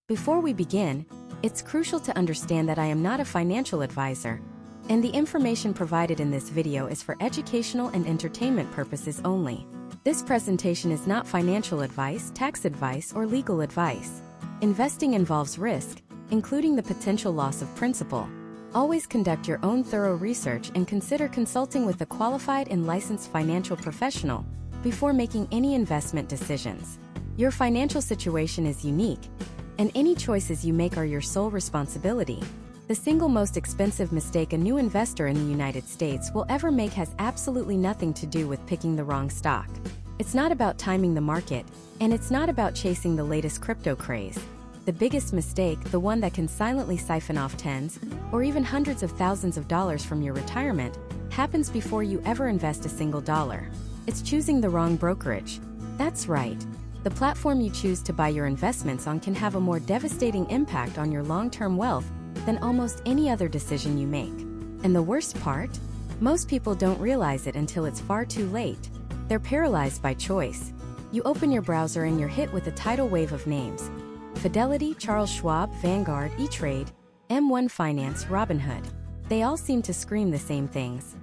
Before we begin, it's crucial to understand that I am not a financial advisor, and the information provided in this video is for educational and entertainment purposes only. This presentation is not financial advice, tax advice, or legal advice. Investing involves risk, including the potential loss of principal. Always conduct your own thorough research and consider consulting with a qualified and licensed financial professional before making any investment decisions. Your financial situation is unique, and any choices you make are your sole responsibility. The single most expensive mistake a new investor in the United States will ever make has absolutely nothing to do with picking the wrong stock. It's not about timing the market, and it's not about chasing the latest crypto craze. The biggest mistake, the one that can silently siphon off tens or even hundreds of thousands of dollars from your retirement, happens before you ever invest a single dollar. It's choosing the wrong brokerage. That's right. The platform you choose to buy your investments on can have a more devastating impact on your long-term wealth than almost any other decision you make. And the worst part? Most people don't realize it until it's far too late. They're paralyzed by choice. You open your browser and you're hit with a tidal wave of names. Fidelity, Charles Schwab, Vanguard, E-Trade, M1 Finance, Robinhood. They all seem to scream the same things.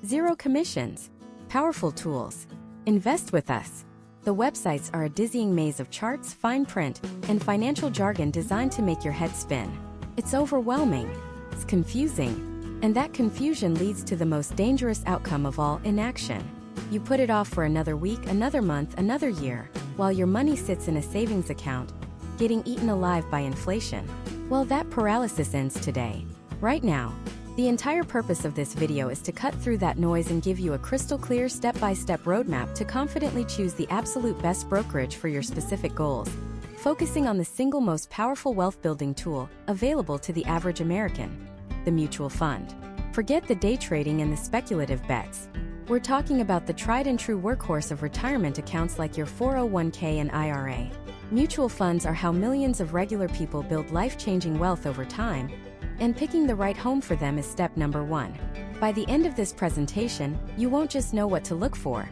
Zero commissions. Powerful tools. Invest with us. The websites are a dizzying maze of charts, fine print, and financial jargon designed to make your head spin. It's overwhelming. It's confusing. And that confusion leads to the most dangerous outcome of all, inaction. You put it off for another week, another month, another year, while your money sits in a savings account, getting eaten alive by inflation. Well, that paralysis ends today. Right now. The entire purpose of this video is to cut through that noise and give you a crystal clear step-by-step roadmap to confidently choose the absolute best brokerage for your specific goals, focusing on the single most powerful wealth-building tool available to the average American, the mutual fund. Forget the day trading and the speculative bets. We're talking about the tried-and-true workhorse of retirement accounts like your 401k and IRA. Mutual funds are how millions of regular people build life-changing wealth over time, and picking the right home for them is step number one. By the end of this presentation, you won't just know what to look for.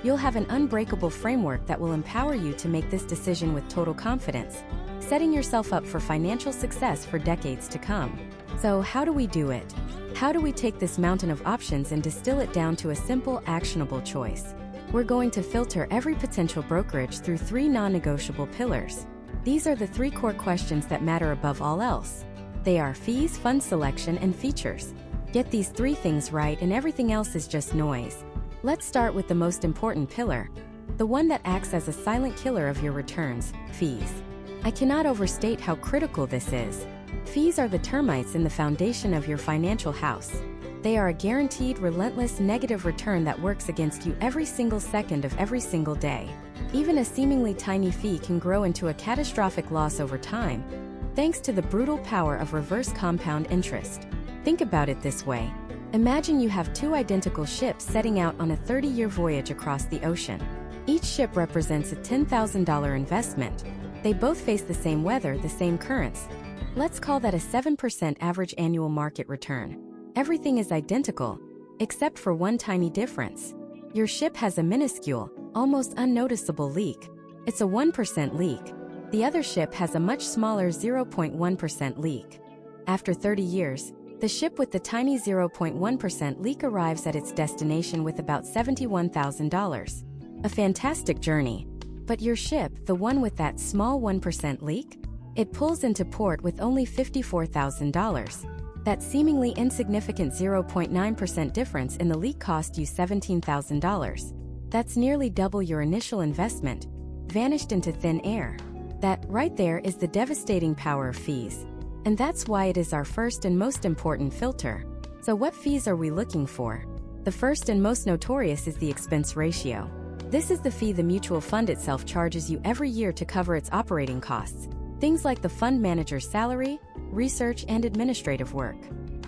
You'll have an unbreakable framework that will empower you to make this decision with total confidence, setting yourself up for financial success for decades to come. So, how do we do it? How do we take this mountain of options and distill it down to a simple, actionable choice? We're going to filter every potential brokerage through three non-negotiable pillars. These are the three core questions that matter above all else. They are fees, fund selection, and features. Get these three things right and everything else is just noise. Let's start with the most important pillar, the one that acts as a silent killer of your returns, fees. I cannot overstate how critical this is. Fees are the termites in the foundation of your financial house. They are a guaranteed, relentless negative return that works against you every single second of every single day. Even a seemingly tiny fee can grow into a catastrophic loss over time, thanks to the brutal power of reverse compound interest. Think about it this way. Imagine you have two identical ships setting out on a 30-year voyage across the ocean. Each ship represents a $10,000 investment. They both face the same weather, the same currents. Let's call that a 7% average annual market return. Everything is identical, except for one tiny difference. Your ship has a minuscule, almost unnoticeable leak. It's a 1% leak. The other ship has a much smaller 0.1% leak. After 30 years, the ship with the tiny 0.1% leak arrives at its destination with about $71,000. A fantastic journey. But your ship, the one with that small 1% leak? It pulls into port with only $54,000. That seemingly insignificant 0.9% difference in the leak cost you $17,000. That's nearly double your initial investment, vanished into thin air. That, right there, is the devastating power of fees. And that's why it is our first and most important filter. So what fees are we looking for? The first and most notorious is the expense ratio. This is the fee the mutual fund itself charges you every year to cover its operating costs. Things like the fund manager's salary, research, and administrative work.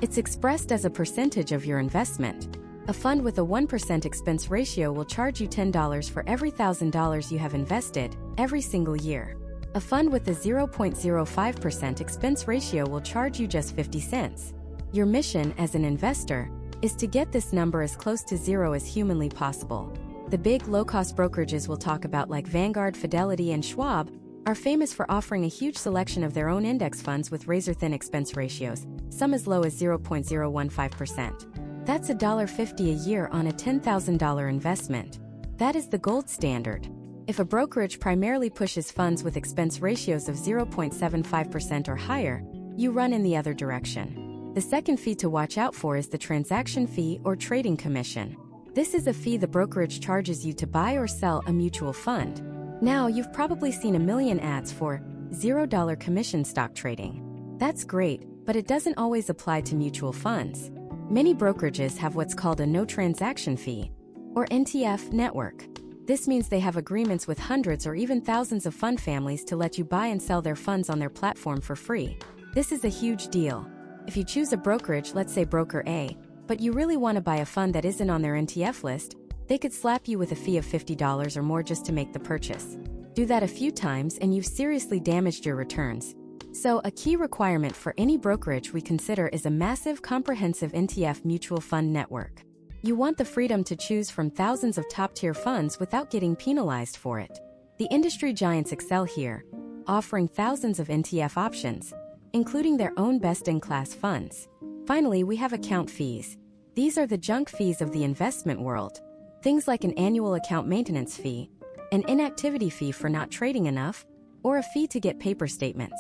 It's expressed as a percentage of your investment. A fund with a 1% expense ratio will charge you $10 for every $1,000 you have invested, every single year. A fund with a 0.05% expense ratio will charge you just 50 cents. Your mission as an investor is to get this number as close to zero as humanly possible. The big low-cost brokerages we'll talk about like Vanguard, Fidelity, and Schwab are famous for offering a huge selection of their own index funds with razor-thin expense ratios, some as low as 0.015%. That's $1.50 a year on a $10,000 investment. That is the gold standard. If a brokerage primarily pushes funds with expense ratios of 0.75% or higher, you run in the other direction. The second fee to watch out for is the transaction fee or trading commission. This is a fee the brokerage charges you to buy or sell a mutual fund. Now, you've probably seen a million ads for $0 commission stock trading. That's great, but it doesn't always apply to mutual funds. Many brokerages have what's called a no transaction fee, or NTF network. This means they have agreements with hundreds or even thousands of fund families to let you buy and sell their funds on their platform for free. This is a huge deal. If you choose a brokerage, let's say Broker A, but you really want to buy a fund that isn't on their NTF list, they could slap you with a fee of $50 or more just to make the purchase. Do that a few times and you've seriously damaged your returns. So, a key requirement for any brokerage we consider is a massive, comprehensive NTF mutual fund network. You want the freedom to choose from thousands of top-tier funds without getting penalized for it. The industry giants excel here, offering thousands of NTF options, including their own best-in-class funds. Finally, we have account fees. These are the junk fees of the investment world. Things like an annual account maintenance fee, an inactivity fee for not trading enough, or a fee to get paper statements.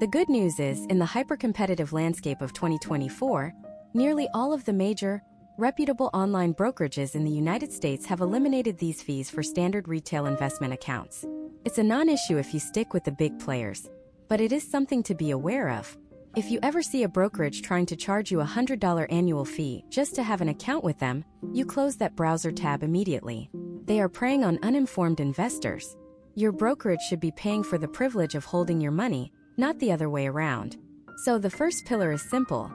The good news is, in the hyper-competitive landscape of 2024, nearly all of the major, reputable online brokerages in the United States have eliminated these fees for standard retail investment accounts. It's a non-issue if you stick with the big players, but it is something to be aware of. If you ever see a brokerage trying to charge you a $100 annual fee just to have an account with them, you close that browser tab immediately. They are preying on uninformed investors. Your brokerage should be paying for the privilege of holding your money, not the other way around. So the first pillar is simple.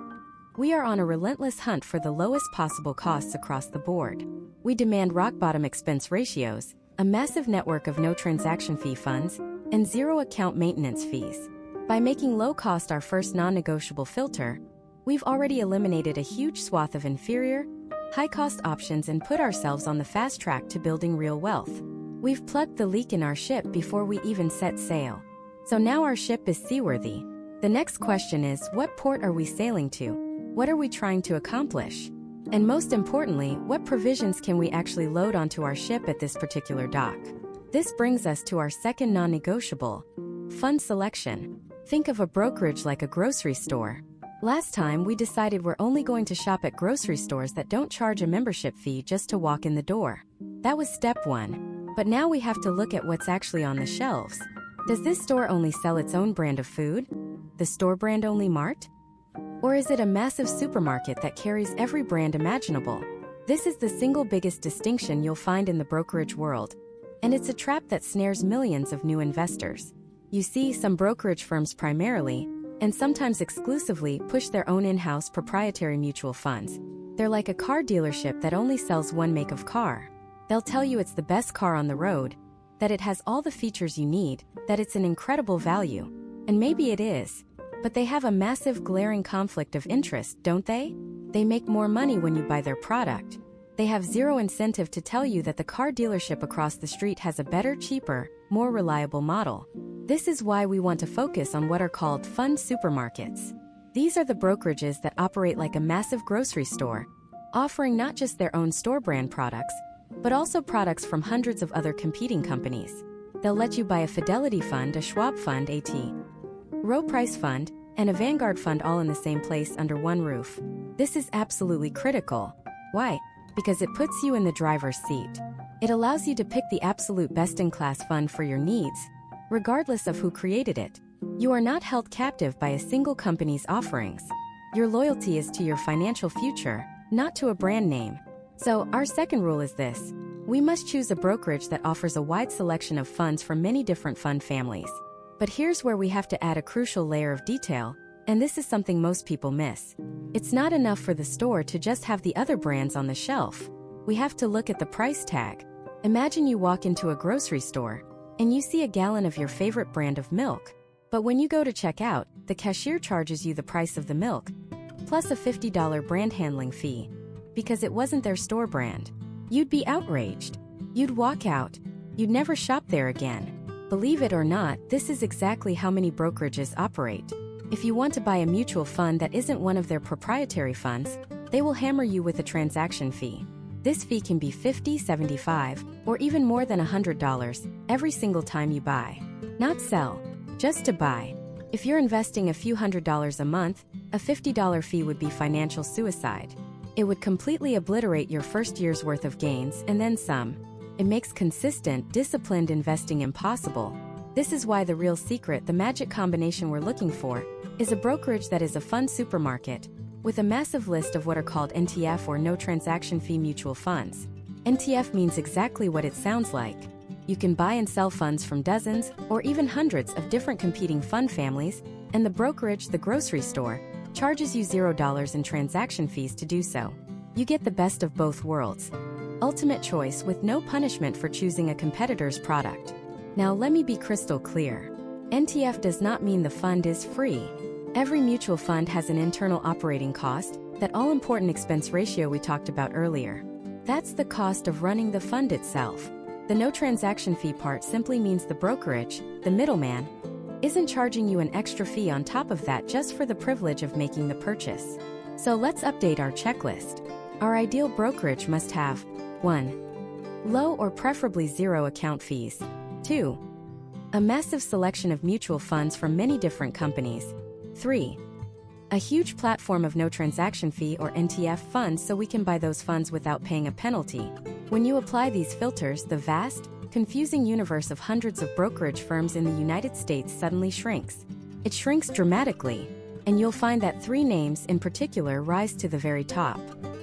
We are on a relentless hunt for the lowest possible costs across the board. We demand rock-bottom expense ratios, a massive network of no transaction fee funds, and zero account maintenance fees. By making low cost our first non-negotiable filter, we've already eliminated a huge swath of inferior, high-cost options and put ourselves on the fast track to building real wealth. We've plugged the leak in our ship before we even set sail. So now our ship is seaworthy. The next question is, what port are we sailing to? What are we trying to accomplish? And most importantly, what provisions can we actually load onto our ship at this particular dock? This brings us to our second non-negotiable, fund selection. Think of a brokerage like a grocery store. Last time we decided we're only going to shop at grocery stores that don't charge a membership fee just to walk in the door. That was step one. But now we have to look at what's actually on the shelves. Does this store only sell its own brand of food? The store brand only Mart? Or is it a massive supermarket that carries every brand imaginable? This is the single biggest distinction you'll find in the brokerage world. And it's a trap that snares millions of new investors. You see, some brokerage firms primarily, and sometimes exclusively, push their own in-house proprietary mutual funds. They're like a car dealership that only sells one make of car. They'll tell you it's the best car on the road, that it has all the features you need, that it's an incredible value. And maybe it is. But they have a massive glaring conflict of interest, don't they? They make more money when you buy their product. They have zero incentive to tell you that the car dealership across the street has a better, cheaper, more reliable model. This is why we want to focus on what are called fund supermarkets. These are the brokerages that operate like a massive grocery store, offering not just their own store brand products, but also products from hundreds of other competing companies. They'll let you buy a Fidelity fund, a Schwab fund, a T. Rowe Price fund, and a Vanguard fund all in the same place under one roof. This is absolutely critical. Why? Because it puts you in the driver's seat. It allows you to pick the absolute best-in-class fund for your needs, regardless of who created it. You are not held captive by a single company's offerings. Your loyalty is to your financial future, not to a brand name. So, our second rule is this. We must choose a brokerage that offers a wide selection of funds from many different fund families. But here's where we have to add a crucial layer of detail, and this is something most people miss. It's not enough for the store to just have the other brands on the shelf. We have to look at the price tag. Imagine you walk into a grocery store, and you see a gallon of your favorite brand of milk. But when you go to check out, the cashier charges you the price of the milk, plus a $50 brand handling fee, because it wasn't their store brand. You'd be outraged. You'd walk out. You'd never shop there again. Believe it or not, this is exactly how many brokerages operate. If you want to buy a mutual fund that isn't one of their proprietary funds, they will hammer you with a transaction fee. This fee can be $50, $75, or even more than $100 every single time you buy. Not sell, just to buy. If you're investing a few $100s a month, a $50 fee would be financial suicide. It would completely obliterate your first year's worth of gains and then some. It makes consistent, disciplined investing impossible. This is why the real secret, the magic combination we're looking for, is a brokerage that is a fund supermarket, with a massive list of what are called NTF or no transaction fee mutual funds. NTF means exactly what it sounds like. You can buy and sell funds from dozens, or even hundreds of different competing fund families, and the brokerage, the grocery store, charges you $0 in transaction fees to do so. You get the best of both worlds. Ultimate choice with no punishment for choosing a competitor's product. Now let me be crystal clear. NTF does not mean the fund is free. Every mutual fund has an internal operating cost, that all-important expense ratio we talked about earlier. That's the cost of running the fund itself. The no transaction fee part simply means the brokerage, the middleman, isn't charging you an extra fee on top of that just for the privilege of making the purchase. So let's update our checklist. Our ideal brokerage must have 1. Low or preferably zero account fees. 2. A massive selection of mutual funds from many different companies. 3. A huge platform of no transaction fee or NTF funds so we can buy those funds without paying a penalty. When you apply these filters, the vast, confusing universe of hundreds of brokerage firms in the United States suddenly shrinks. It shrinks dramatically, and you'll find that 3 names in particular rise to the very top.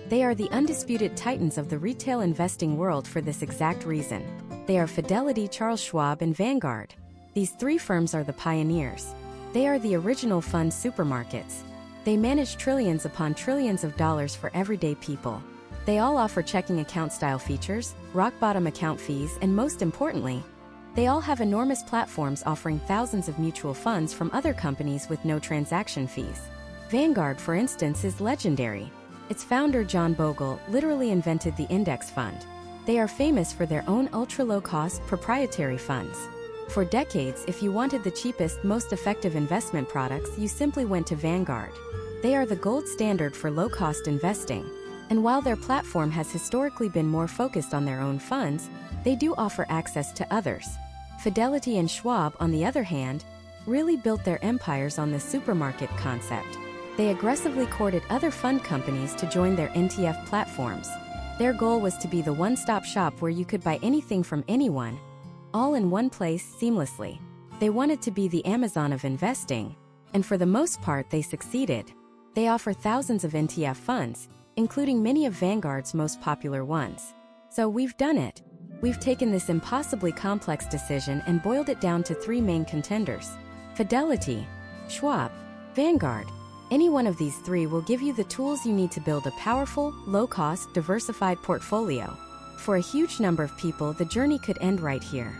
They are the undisputed titans of the retail investing world for this exact reason. They are Fidelity, Charles Schwab, and Vanguard. These 3 firms are the pioneers. They are the original fund supermarkets. They manage trillions upon trillions of dollars for everyday people. They all offer checking account-style features, rock-bottom account fees, and most importantly, they all have enormous platforms offering thousands of mutual funds from other companies with no transaction fees. Vanguard, for instance, is legendary. Its founder, John Bogle, literally invented the index fund. They are famous for their own ultra-low-cost proprietary funds. For decades, if you wanted the cheapest, most effective investment products, you simply went to Vanguard. They are the gold standard for low-cost investing. And while their platform has historically been more focused on their own funds, they do offer access to others. Fidelity and Schwab, on the other hand, really built their empires on the supermarket concept. They aggressively courted other fund companies to join their NTF platforms. Their goal was to be the one-stop shop where you could buy anything from anyone, all in one place seamlessly. They wanted to be the Amazon of investing, and for the most part they succeeded. They offer thousands of NTF funds, including many of Vanguard's most popular ones. So we've done it. We've taken this impossibly complex decision and boiled it down to 3 main contenders: Fidelity, Schwab, Vanguard. Any one of these 3 will give you the tools you need to build a powerful, low-cost, diversified portfolio. For a huge number of people, the journey could end right here.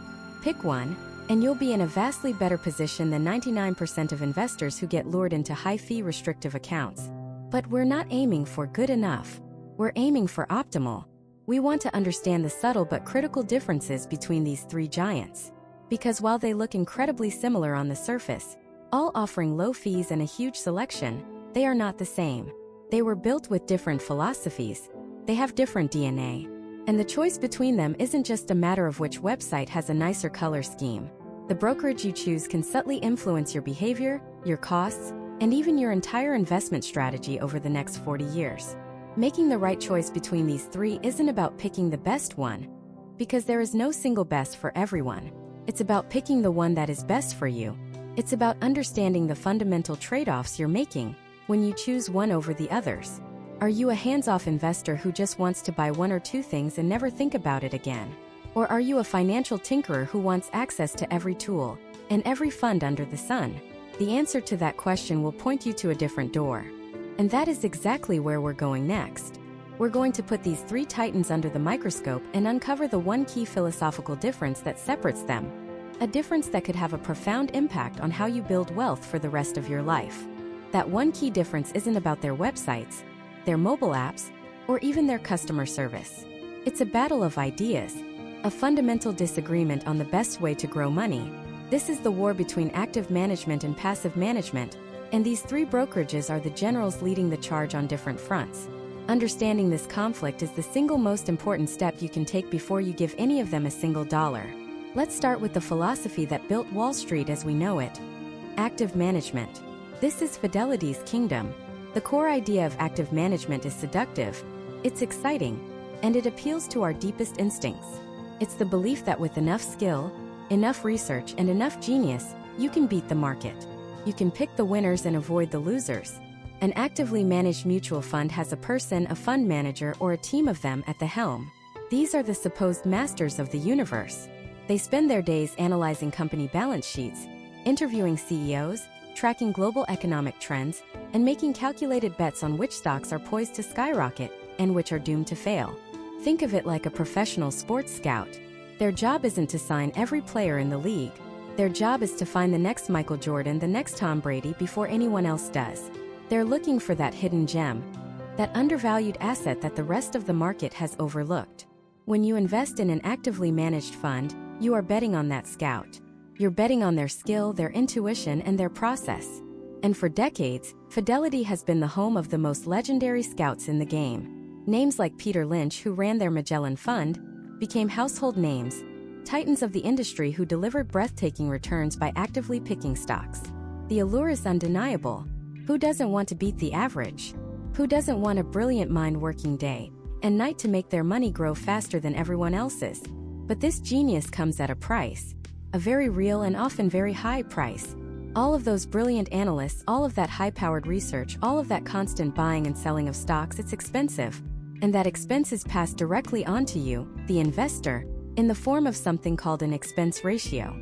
Pick one, and you'll be in a vastly better position than 99% of investors who get lured into high-fee restrictive accounts. But we're not aiming for good enough. We're aiming for optimal. We want to understand the subtle but critical differences between these 3 giants. Because while they look incredibly similar on the surface, all offering low fees and a huge selection, they are not the same. They were built with different philosophies. They have different DNA. And the choice between them isn't just a matter of which website has a nicer color scheme. The brokerage you choose can subtly influence your behavior, your costs, and even your entire investment strategy over the next 40 years. Making the right choice between these 3 isn't about picking the best one, because there is no single best for everyone. It's about picking the one that is best for you. It's about understanding the fundamental trade-offs you're making when you choose one over the others. Are you a hands-off investor who just wants to buy 1 or 2 things and never think about it again? Or are you a financial tinkerer who wants access to every tool and every fund under the sun? The answer to that question will point you to a different door. And that is exactly where we're going next. We're going to put these 3 titans under the microscope and uncover the one key philosophical difference that separates them. A difference that could have a profound impact on how you build wealth for the rest of your life. That one key difference isn't about their websites, their mobile apps, or even their customer service. It's a battle of ideas. A fundamental disagreement on the best way to grow money. This is the war between active management and passive management, and these three brokerages are the generals leading the charge on different fronts. Understanding this conflict is the single most important step you can take before you give any of them a single dollar. Let's start with the philosophy that built Wall Street as we know it. Active management. This is Fidelity's kingdom. The core idea of active management is seductive, it's exciting, and it appeals to our deepest instincts. It's the belief that with enough skill, enough research, and enough genius, you can beat the market. You can pick the winners and avoid the losers. An actively managed mutual fund has a person, a fund manager, or a team of them at the helm. These are the supposed masters of the universe. They spend their days analyzing company balance sheets, interviewing CEOs, tracking global economic trends, and making calculated bets on which stocks are poised to skyrocket and which are doomed to fail. Think of it like a professional sports scout. Their job isn't to sign every player in the league. Their job is to find the next Michael Jordan, the next Tom Brady before anyone else does. They're looking for that hidden gem, that undervalued asset that the rest of the market has overlooked. When you invest in an actively managed fund, you are betting on that scout. You're betting on their skill, their intuition, and their process. And for decades, Fidelity has been the home of the most legendary scouts in the game. Names like Peter Lynch, who ran their Magellan Fund, became household names, titans of the industry who delivered breathtaking returns by actively picking stocks. The allure is undeniable. Who doesn't want to beat the average? Who doesn't want a brilliant mind working day and night to make their money grow faster than everyone else's? But this genius comes at a price, a very real and often very high price. All of those brilliant analysts, all of that high-powered research, all of that constant buying and selling of stocks, it's expensive. And that expense is passed directly onto you, the investor, in the form of something called an expense ratio.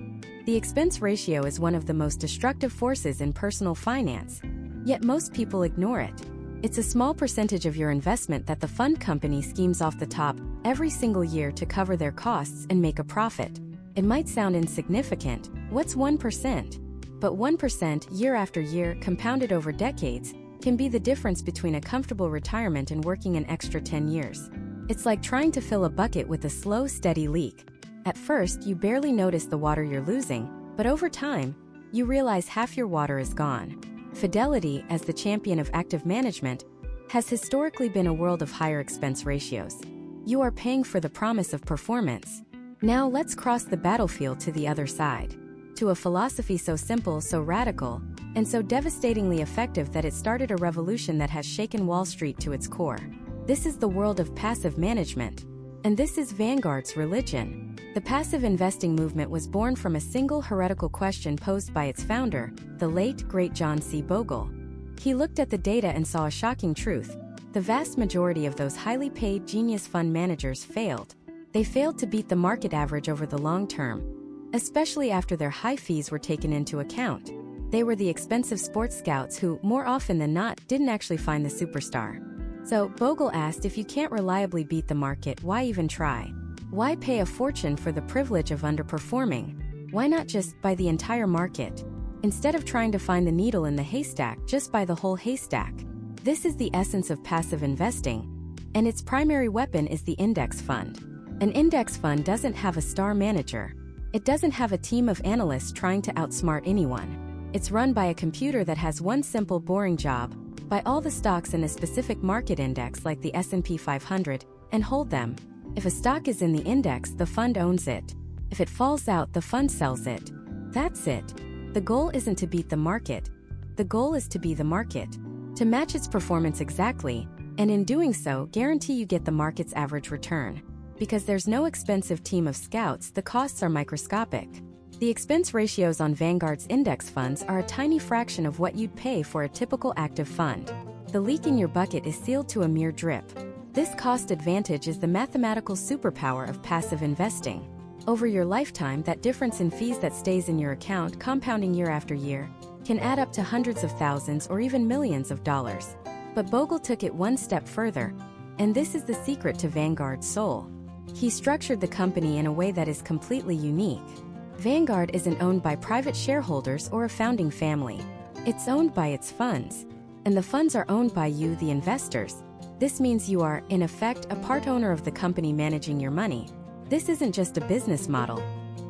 The expense ratio is one of the most destructive forces in personal finance, yet most people ignore it. It's a small percentage of your investment that the fund company schemes off the top every single year to cover their costs and make a profit. It might sound insignificant. What's 1%? But 1% year after year, compounded over decades, can be the difference between a comfortable retirement and working an extra 10 years. It's like trying to fill a bucket with a slow, steady leak. At first, you barely notice the water you're losing, but over time, you realize half your water is gone. Fidelity, as the champion of active management, has historically been a world of higher expense ratios. You are paying for the promise of performance. Now let's cross the battlefield to the other side. To a philosophy so simple, so radical, and so devastatingly effective that it started a revolution that has shaken Wall Street to its core. This is the world of passive management. And this is Vanguard's religion. The passive investing movement was born from a single heretical question posed by its founder, the late, great John C. Bogle. He looked at the data and saw a shocking truth. The vast majority of those highly paid genius fund managers failed. They failed to beat the market average over the long term, especially after their high fees were taken into account. They were the expensive sports scouts who, more often than not, didn't actually find the superstar. So, Bogle asked, if you can't reliably beat the market, why even try? Why pay a fortune for the privilege of underperforming? Why not just buy the entire market? Instead of trying to find the needle in the haystack, just buy the whole haystack. This is the essence of passive investing, and its primary weapon is the index fund. An index fund doesn't have a star manager. It doesn't have a team of analysts trying to outsmart anyone. It's run by a computer that has one simple boring job: buy all the stocks in a specific market index like the S&P 500 and hold them. If a stock is in the index, the fund owns it. If it falls out, the fund sells it. That's it. The goal isn't to beat the market. The goal is to be the market. To match its performance exactly, and in doing so, guarantee you get the market's average return. Because there's no expensive team of scouts, the costs are microscopic. The expense ratios on Vanguard's index funds are a tiny fraction of what you'd pay for a typical active fund. The leak in your bucket is sealed to a mere drip. This cost advantage is the mathematical superpower of passive investing. Over your lifetime, that difference in fees that stays in your account, compounding year after year, can add up to hundreds of thousands or even millions of dollars. But Bogle took it one step further, and this is the secret to Vanguard's soul. He structured the company in a way that is completely unique. Vanguard isn't owned by private shareholders or a founding family. It's owned by its funds. And the funds are owned by you, the investors. This means you are, in effect, a part owner of the company managing your money. This isn't just a business model.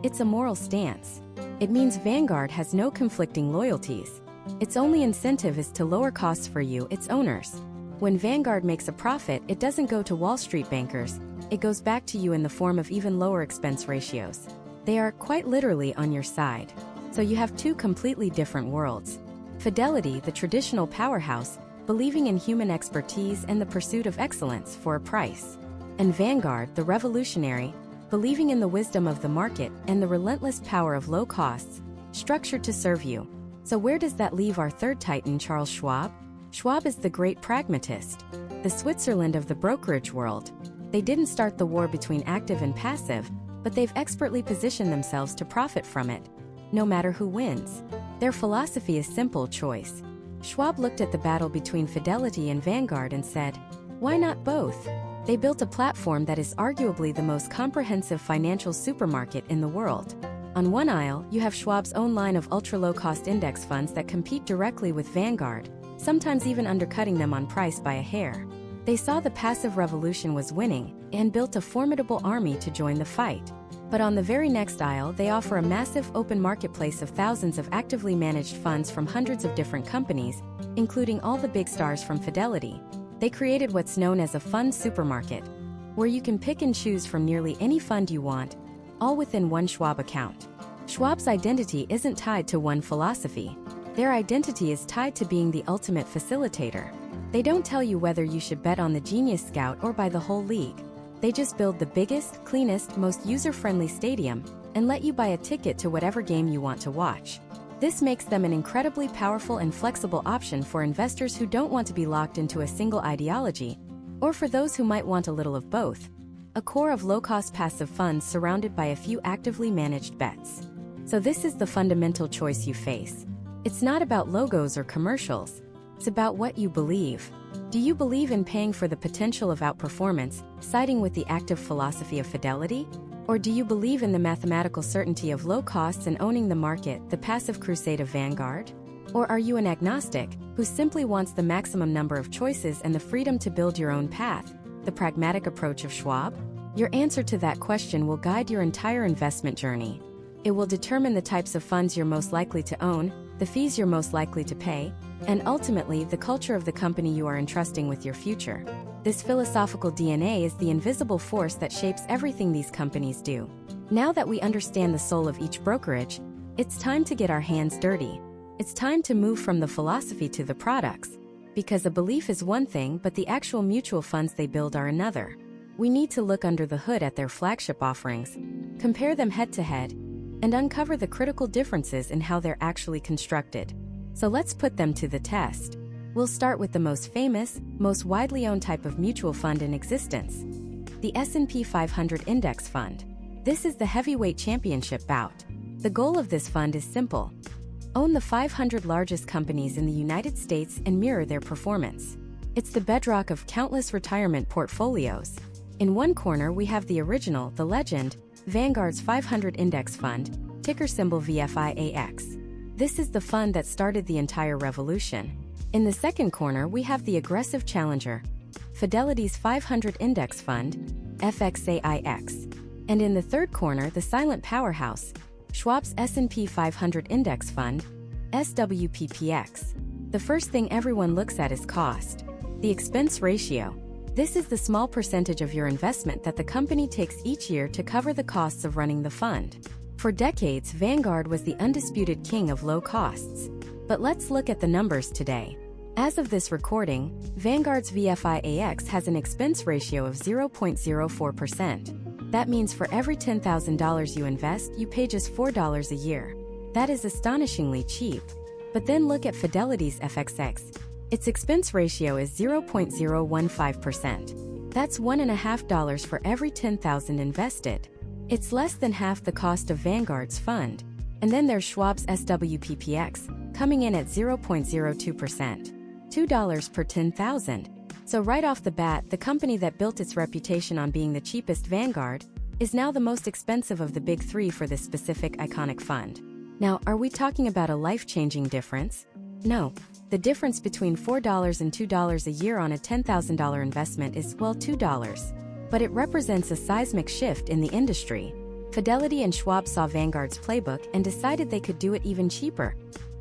It's a moral stance. It means Vanguard has no conflicting loyalties. Its only incentive is to lower costs for you, its owners. When Vanguard makes a profit, it doesn't go to Wall Street bankers. It goes back to you in the form of even lower expense ratios. They are, quite literally, on your side. So you have two completely different worlds. Fidelity, the traditional powerhouse, believing in human expertise and the pursuit of excellence for a price. And Vanguard, the revolutionary, believing in the wisdom of the market and the relentless power of low costs, structured to serve you. So where does that leave our third titan, Charles Schwab? Schwab is the great pragmatist, the Switzerland of the brokerage world. They didn't start the war between active and passive, but they've expertly positioned themselves to profit from it, no matter who wins. Their philosophy is simple: choice. Schwab looked at the battle between Fidelity and Vanguard and said, why not both? They built a platform that is arguably the most comprehensive financial supermarket in the world. On one aisle, you have Schwab's own line of ultra-low-cost index funds that compete directly with Vanguard, sometimes even undercutting them on price by a hair. They saw the passive revolution was winning and built a formidable army to join the fight. But on the very next aisle, they offer a massive open marketplace of thousands of actively managed funds from hundreds of different companies, including all the big stars from Fidelity. They created what's known as a fund supermarket, where you can pick and choose from nearly any fund you want, all within one Schwab account. Schwab's identity isn't tied to one philosophy. Their identity is tied to being the ultimate facilitator. They don't tell you whether you should bet on the Genius Scout or buy the whole league. They just build the biggest, cleanest, most user-friendly stadium and let you buy a ticket to whatever game you want to watch. This makes them an incredibly powerful and flexible option for investors who don't want to be locked into a single ideology, or for those who might want a little of both. A core of low-cost passive funds surrounded by a few actively managed bets. So this is the fundamental choice you face. It's not about logos or commercials. It's about what you believe. Do you believe in paying for the potential of outperformance, siding with the active philosophy of Fidelity? Or do you believe in the mathematical certainty of low costs and owning the market, the passive crusade of Vanguard? Or are you an agnostic, who simply wants the maximum number of choices and the freedom to build your own path, the pragmatic approach of Schwab? Your answer to that question will guide your entire investment journey. It will determine the types of funds you're most likely to own, the fees you're most likely to pay, and ultimately the culture of the company you are entrusting with your future. This philosophical DNA is the invisible force that shapes everything these companies do. Now that we understand the soul of each brokerage, it's time to get our hands dirty. It's time to move from the philosophy to the products. Because a belief is one thing, but the actual mutual funds they build are another. We need to look under the hood at their flagship offerings, compare them head to head, and uncover the critical differences in how they're actually constructed. So let's put them to the test. We'll start with the most famous, most widely owned type of mutual fund in existence, the S&P 500 Index Fund. This is the heavyweight championship bout. The goal of this fund is simple: own the 500 largest companies in the United States and mirror their performance. It's the bedrock of countless retirement portfolios. In one corner we have the original, the legend, Vanguard's 500 Index Fund, ticker symbol VFIAX. This is the fund that started the entire revolution. In the second corner we have the aggressive challenger, Fidelity's 500 Index Fund, FXAIX. And in the third corner the silent powerhouse, Schwab's S&P 500 Index Fund, SWPPX. The first thing everyone looks at is cost. The expense ratio. This is the small percentage of your investment that the company takes each year to cover the costs of running the fund. For decades, Vanguard was the undisputed king of low costs. But let's look at the numbers today. As of this recording, Vanguard's VFIAX has an expense ratio of 0.04%. That means for every $10,000 you invest, you pay just $4 a year. That is astonishingly cheap. But then look at Fidelity's FXX. Its expense ratio is 0.015%. That's $1.50 for every $10,000 invested. It's less than half the cost of Vanguard's fund. And then there's Schwab's SWPPX, coming in at 0.02%. $2 per 10,000. So right off the bat, the company that built its reputation on being the cheapest, Vanguard, is now the most expensive of the big three for this specific iconic fund. Now, are we talking about a life-changing difference? No. The difference between $4 and $2 a year on a $10,000 investment is, well, $2. but it represents a seismic shift in the industry. Fidelity and Schwab saw Vanguard's playbook and decided they could do it even cheaper,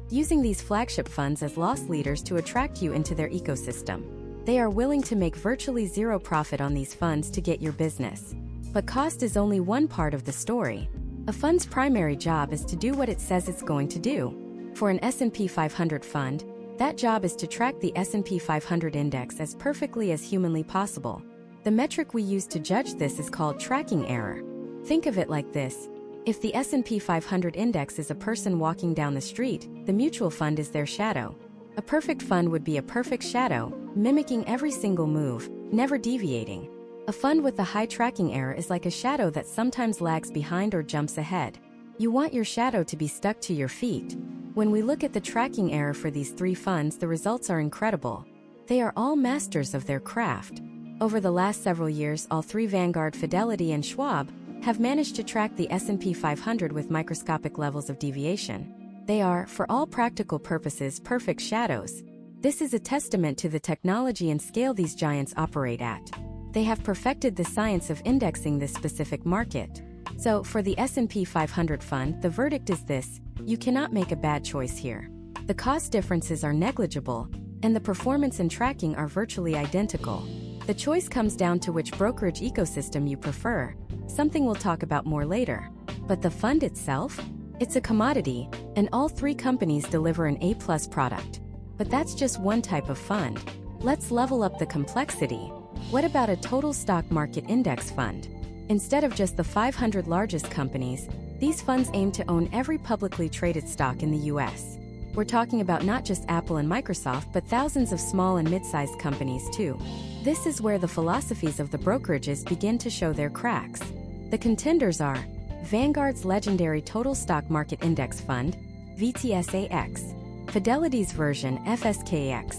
using these flagship funds as loss leaders to attract you into their ecosystem. They are willing to make virtually zero profit on these funds to get your business. But cost is only one part of the story. A fund's primary job is to do what it says it's going to do. For an S&P 500 fund, that job is to track the S&P 500 index as perfectly as humanly possible. The metric we use to judge this is called tracking error. Think of it like this. If the S&P 500 index is a person walking down the street, the mutual fund is their shadow. A perfect fund would be a perfect shadow, mimicking every single move, never deviating. A fund with a high tracking error is like a shadow that sometimes lags behind or jumps ahead. You want your shadow to be stuck to your feet. When we look at the tracking error for these three funds, the results are incredible. They are all masters of their craft. Over the last several years, all three, Vanguard, Fidelity, and Schwab, have managed to track the S&P 500 with microscopic levels of deviation. They are, for all practical purposes, perfect shadows. This is a testament to the technology and scale these giants operate at. They have perfected the science of indexing this specific market. So, for the S&P 500 fund, the verdict is this: you cannot make a bad choice here. The cost differences are negligible, and the performance and tracking are virtually identical. The choice comes down to which brokerage ecosystem you prefer, something we'll talk about more later. But the fund itself? It's a commodity, and all three companies deliver an A+ product. But that's just one type of fund. Let's level up the complexity. What about a total stock market index fund? Instead of just the 500 largest companies, these funds aim to own every publicly traded stock in the US. We're talking about not just Apple and Microsoft, but thousands of small and mid-sized companies too. This is where the philosophies of the brokerages begin to show their cracks. The contenders are Vanguard's legendary Total Stock Market Index Fund, VTSAX, Fidelity's version, FSKX,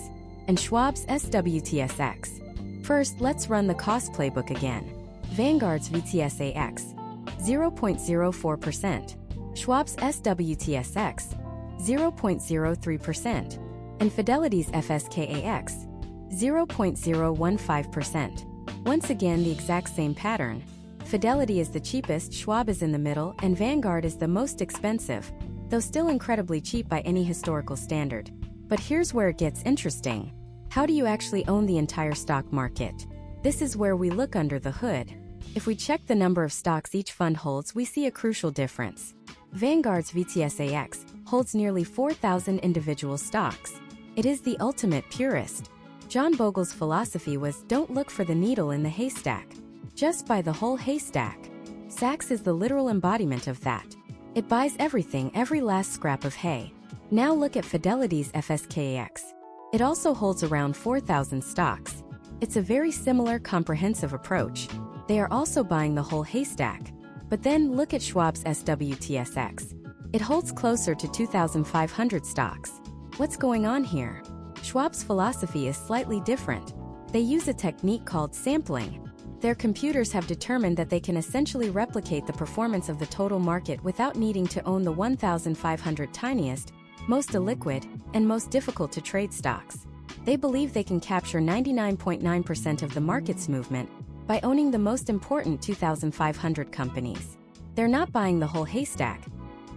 and Schwab's SWTSX. First, let's run the cost playbook again. Vanguard's VTSAX, 0.04%, Schwab's SWTSX, 0.03%, and Fidelity's FSKAX, 0.015%. Once again, the exact same pattern. Fidelity is the cheapest, Schwab is in the middle, and Vanguard is the most expensive, though still incredibly cheap by any historical standard. But here's where it gets interesting. How do you actually own the entire stock market? This is where we look under the hood. If we check the number of stocks each fund holds, we see a crucial difference. Vanguard's VTSAX holds nearly 4,000 individual stocks. It is the ultimate purist. John Bogle's philosophy was, don't look for the needle in the haystack. Just buy the whole haystack. Saks is the literal embodiment of that. It buys everything, every last scrap of hay. Now look at Fidelity's FSKAX. It also holds around 4,000 stocks. It's a very similar, comprehensive approach. They are also buying the whole haystack. But then look at Schwab's SWTSX. It holds closer to 2,500 stocks. What's going on here? Schwab's philosophy is slightly different. They use a technique called sampling. Their computers have determined that they can essentially replicate the performance of the total market without needing to own the 1,500 tiniest, most illiquid, and most difficult to trade stocks. They believe they can capture 99.9% of the market's movement by owning the most important 2,500 companies. They're not buying the whole haystack.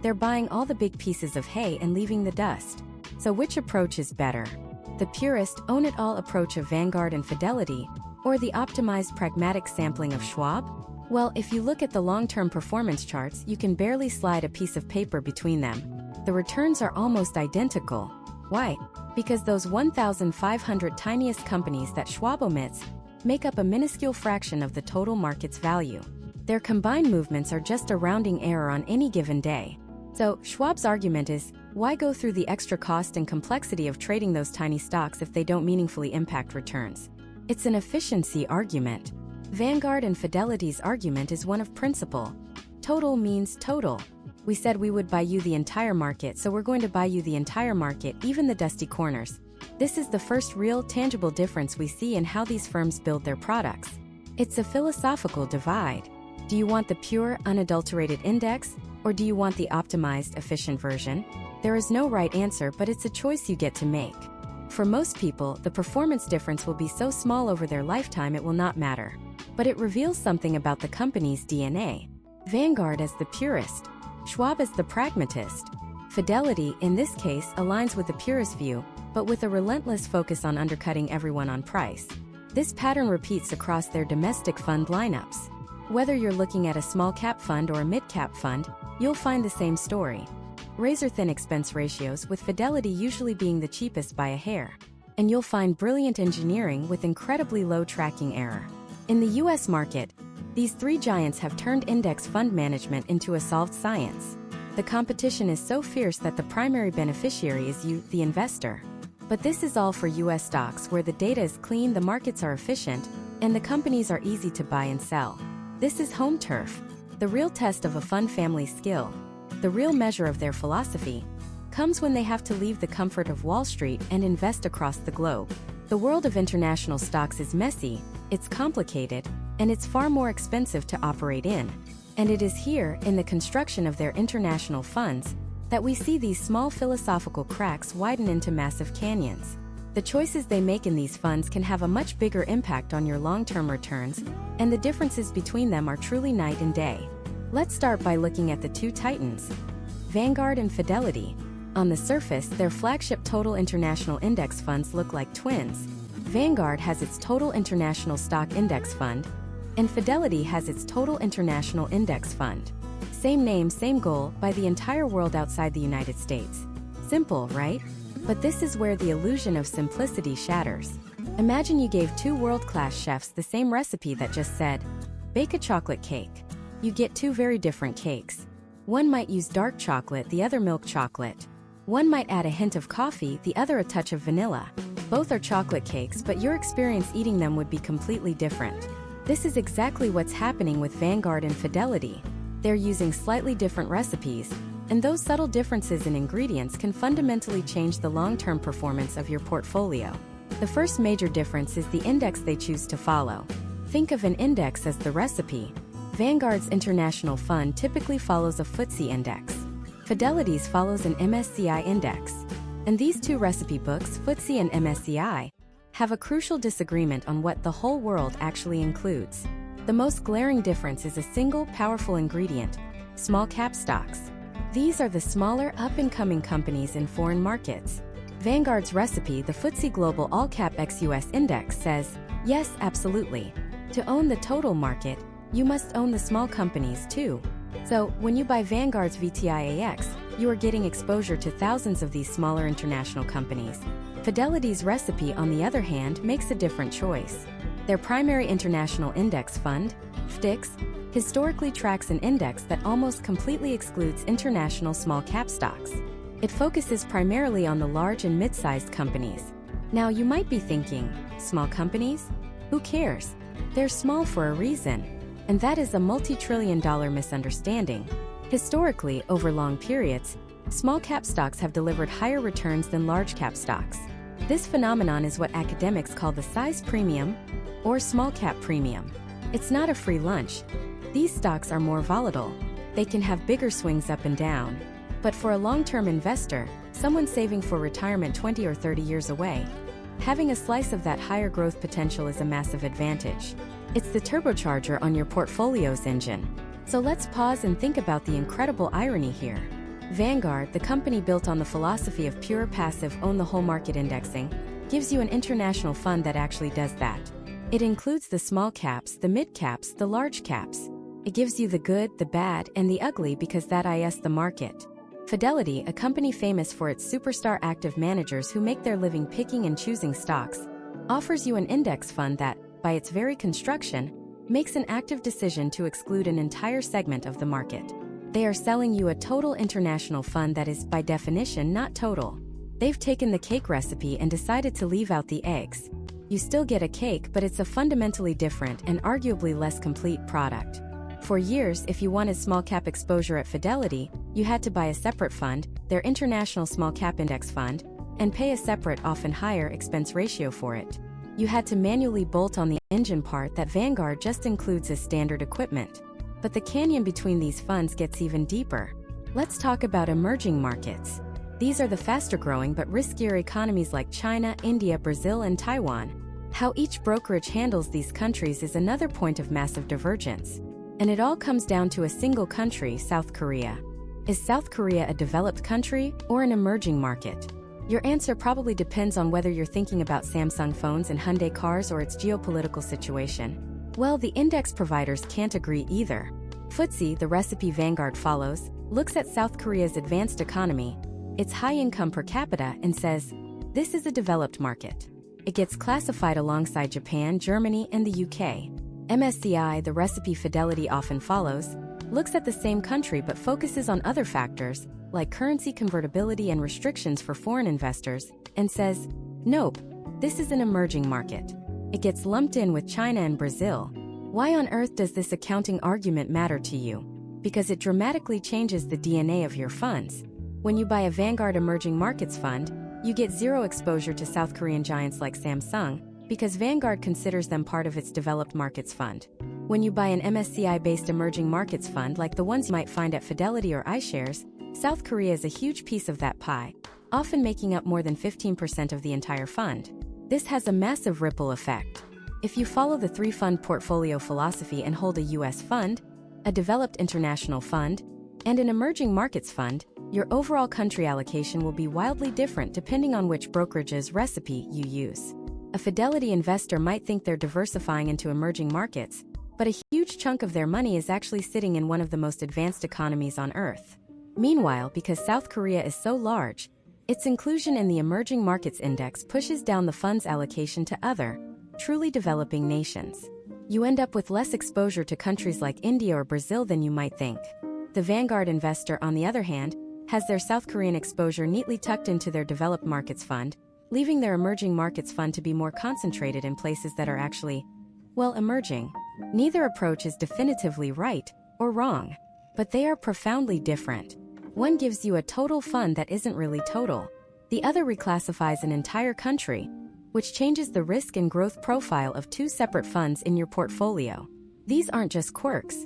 They're buying all the big pieces of hay and leaving the dust. So which approach is better? The purist, own-it-all approach of Vanguard and Fidelity, or the optimized pragmatic sampling of Schwab? Well, if you look at the long-term performance charts, you can barely slide a piece of paper between them. The returns are almost identical. Why? Because those 1,500 tiniest companies that Schwab omits make up a minuscule fraction of the total market's value. Their combined movements are just a rounding error on any given day. So, Schwab's argument is, why go through the extra cost and complexity of trading those tiny stocks if they don't meaningfully impact returns? It's an efficiency argument. Vanguard and Fidelity's argument is one of principle. Total means total. We said we would buy you the entire market, so we're going to buy you the entire market, even the dusty corners. This is the first real, tangible difference we see in how these firms build their products. It's a philosophical divide. Do you want the pure, unadulterated index, or do you want the optimized, efficient version? There is no right answer, but it's a choice you get to make. For most people, the performance difference will be so small over their lifetime it will not matter. but it reveals something about the company's DNA. Vanguard as the purist, Schwab as the pragmatist. Fidelity, in this case, aligns with the purist view, but with a relentless focus on undercutting everyone on price. This pattern repeats across their domestic fund lineups. Whether you're looking at a small-cap fund or a mid-cap fund, you'll find the same story. Razor-thin expense ratios, with Fidelity usually being the cheapest by a hair. And you'll find brilliant engineering with incredibly low tracking error. In the US market, these three giants have turned index fund management into a solved science. The competition is so fierce that the primary beneficiary is you, the investor. But this is all for US stocks, where the data is clean, the markets are efficient, and the companies are easy to buy and sell. This is home turf, the real test of a fund family's skill. The real measure of their philosophy comes when they have to leave the comfort of Wall Street and invest across the globe. The world of international stocks is messy, it's complicated, and it's far more expensive to operate in. And it is here, in the construction of their international funds, that we see these small philosophical cracks widen into massive canyons. The choices they make in these funds can have a much bigger impact on your long-term returns, and the differences between them are truly night and day. Let's start by looking at the two titans, Vanguard and Fidelity. On the surface, their flagship total international index funds look like twins. Vanguard has its Total International Stock Index Fund, and Fidelity has its Total International Index Fund. Same name, same goal, by the entire world outside the United States. Simple, right? But this is where the illusion of simplicity shatters. Imagine you gave two world-class chefs the same recipe that just said, bake a chocolate cake. You get two very different cakes. One might use dark chocolate, the other milk chocolate. One might add a hint of coffee, the other a touch of vanilla. Both are chocolate cakes, but your experience eating them would be completely different. This is exactly what's happening with Vanguard and Fidelity. They're using slightly different recipes, and those subtle differences in ingredients can fundamentally change the long-term performance of your portfolio. The first major difference is the index they choose to follow. Think of an index as the recipe. Vanguard's international fund typically follows a FTSE index. Fidelity's follows an MSCI index. And these two recipe books, FTSE and MSCI, have a crucial disagreement on what the whole world actually includes. The most glaring difference is a single, powerful ingredient: small-cap stocks. These are the smaller, up-and-coming companies in foreign markets. Vanguard's recipe, the FTSE Global All-Cap ex-US Index, says, yes, absolutely. To own the total market, you must own the small companies too. So, when you buy Vanguard's VTIAX, you are getting exposure to thousands of these smaller international companies. Fidelity's recipe, on the other hand, makes a different choice. Their primary international index fund, FTIX, historically tracks an index that almost completely excludes international small-cap stocks. It focuses primarily on the large and mid-sized companies. Now you might be thinking, small companies? Who cares? They're small for a reason. And that is a multi-trillion-dollar misunderstanding. Historically, over long periods, small-cap stocks have delivered higher returns than large-cap stocks. This phenomenon is what academics call the size premium, or small-cap premium. It's not a free lunch. These stocks are more volatile. They can have bigger swings up and down. But for a long-term investor, someone saving for retirement 20 or 30 years away, having a slice of that higher growth potential is a massive advantage. It's the turbocharger on your portfolio's engine. So let's pause and think about the incredible irony here. Vanguard, the company built on the philosophy of pure passive own-the-whole market indexing, gives you an international fund that actually does that. It includes the small caps, the mid caps, the large caps. It gives you the good, the bad, and the ugly because that is the market. Fidelity, a company famous for its superstar active managers who make their living picking and choosing stocks, offers you an index fund that, by its very construction, makes an active decision to exclude an entire segment of the market. They are selling you a total international fund that is, by definition, not total. They've taken the cake recipe and decided to leave out the eggs. You still get a cake, but it's a fundamentally different and arguably less complete product. For years, if you wanted small-cap exposure at Fidelity, you had to buy a separate fund, their International Small-Cap Index Fund, and pay a separate, often higher, expense ratio for it. You had to manually bolt on the engine part that Vanguard just includes as standard equipment. But the canyon between these funds gets even deeper. Let's talk about emerging markets. These are the faster-growing but riskier economies like China, India, Brazil, and Taiwan. How each brokerage handles these countries is another point of massive divergence. And it all comes down to a single country, South Korea. Is South Korea a developed country or an emerging market? Your answer probably depends on whether you're thinking about Samsung phones and Hyundai cars or its geopolitical situation. Well, the index providers can't agree either. FTSE, the recipe Vanguard follows, looks at South Korea's advanced economy, its high income per capita, and says, this is a developed market. It gets classified alongside Japan, Germany, and the UK. MSCI, the recipe Fidelity often follows, looks at the same country but focuses on other factors, like currency convertibility and restrictions for foreign investors, and says, nope, this is an emerging market. It gets lumped in with China and Brazil. Why on earth does this accounting argument matter to you? Because it dramatically changes the DNA of your funds. When you buy a Vanguard Emerging Markets Fund, you get zero exposure to South Korean giants like Samsung, because Vanguard considers them part of its Developed Markets Fund. When you buy an MSCI-based emerging markets fund like the ones you might find at Fidelity or iShares, South Korea is a huge piece of that pie, often making up more than 15% of the entire fund. This has a massive ripple effect. If you follow the three-fund portfolio philosophy and hold a U.S. fund, a developed international fund, and an emerging markets fund, your overall country allocation will be wildly different depending on which brokerage's recipe you use. A Fidelity investor might think they're diversifying into emerging markets, but a huge chunk of their money is actually sitting in one of the most advanced economies on Earth. Meanwhile, because South Korea is so large, its inclusion in the Emerging Markets Index pushes down the fund's allocation to other, truly developing nations. You end up with less exposure to countries like India or Brazil than you might think. The Vanguard investor, on the other hand, has their South Korean exposure neatly tucked into their Developed Markets Fund, leaving their Emerging Markets Fund to be more concentrated in places that are actually, well, emerging. Neither approach is definitively right or wrong, but they are profoundly different. One gives you a total fund that isn't really total. The other reclassifies an entire country, which changes the risk and growth profile of two separate funds in your portfolio. These aren't just quirks.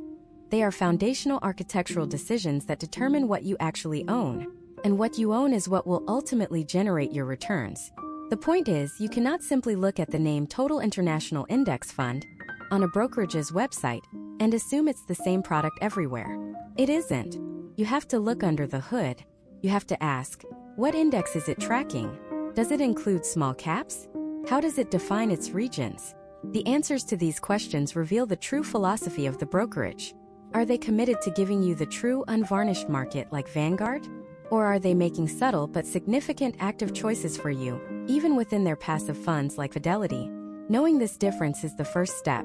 They are foundational architectural decisions that determine what you actually own. And what you own is what will ultimately generate your returns. The point is, you cannot simply look at the name Total International Index Fund on a brokerage's website and assume it's the same product everywhere. It isn't. You have to look under the hood. You have to ask, what index is it tracking? Does it include small caps? How does it define its regions? The answers to these questions reveal the true philosophy of the brokerage. Are they committed to giving you the true unvarnished market like Vanguard? Or are they making subtle but significant active choices for you, even within their passive funds like Fidelity? Knowing this difference is the first step,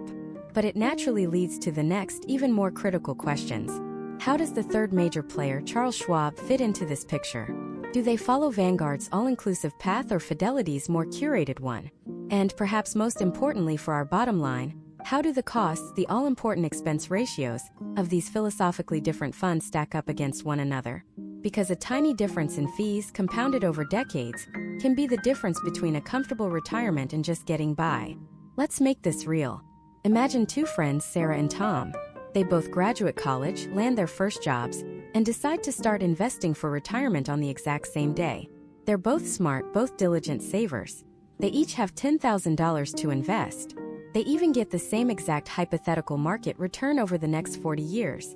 but it naturally leads to the next, even more critical questions. How does the third major player, Charles Schwab, fit into this picture? Do they follow Vanguard's all-inclusive path or Fidelity's more curated one? And perhaps most importantly for our bottom line, how do the costs, the all-important expense ratios, of these philosophically different funds stack up against one another? Because a tiny difference in fees compounded over decades can be the difference between a comfortable retirement and just getting by. Let's make this real. Imagine two friends, Sarah and Tom. They both graduate college, land their first jobs, and decide to start investing for retirement on the exact same day. They're both smart, both diligent savers. They each have $10,000 to invest. They even get the same exact hypothetical market return over the next 40 years.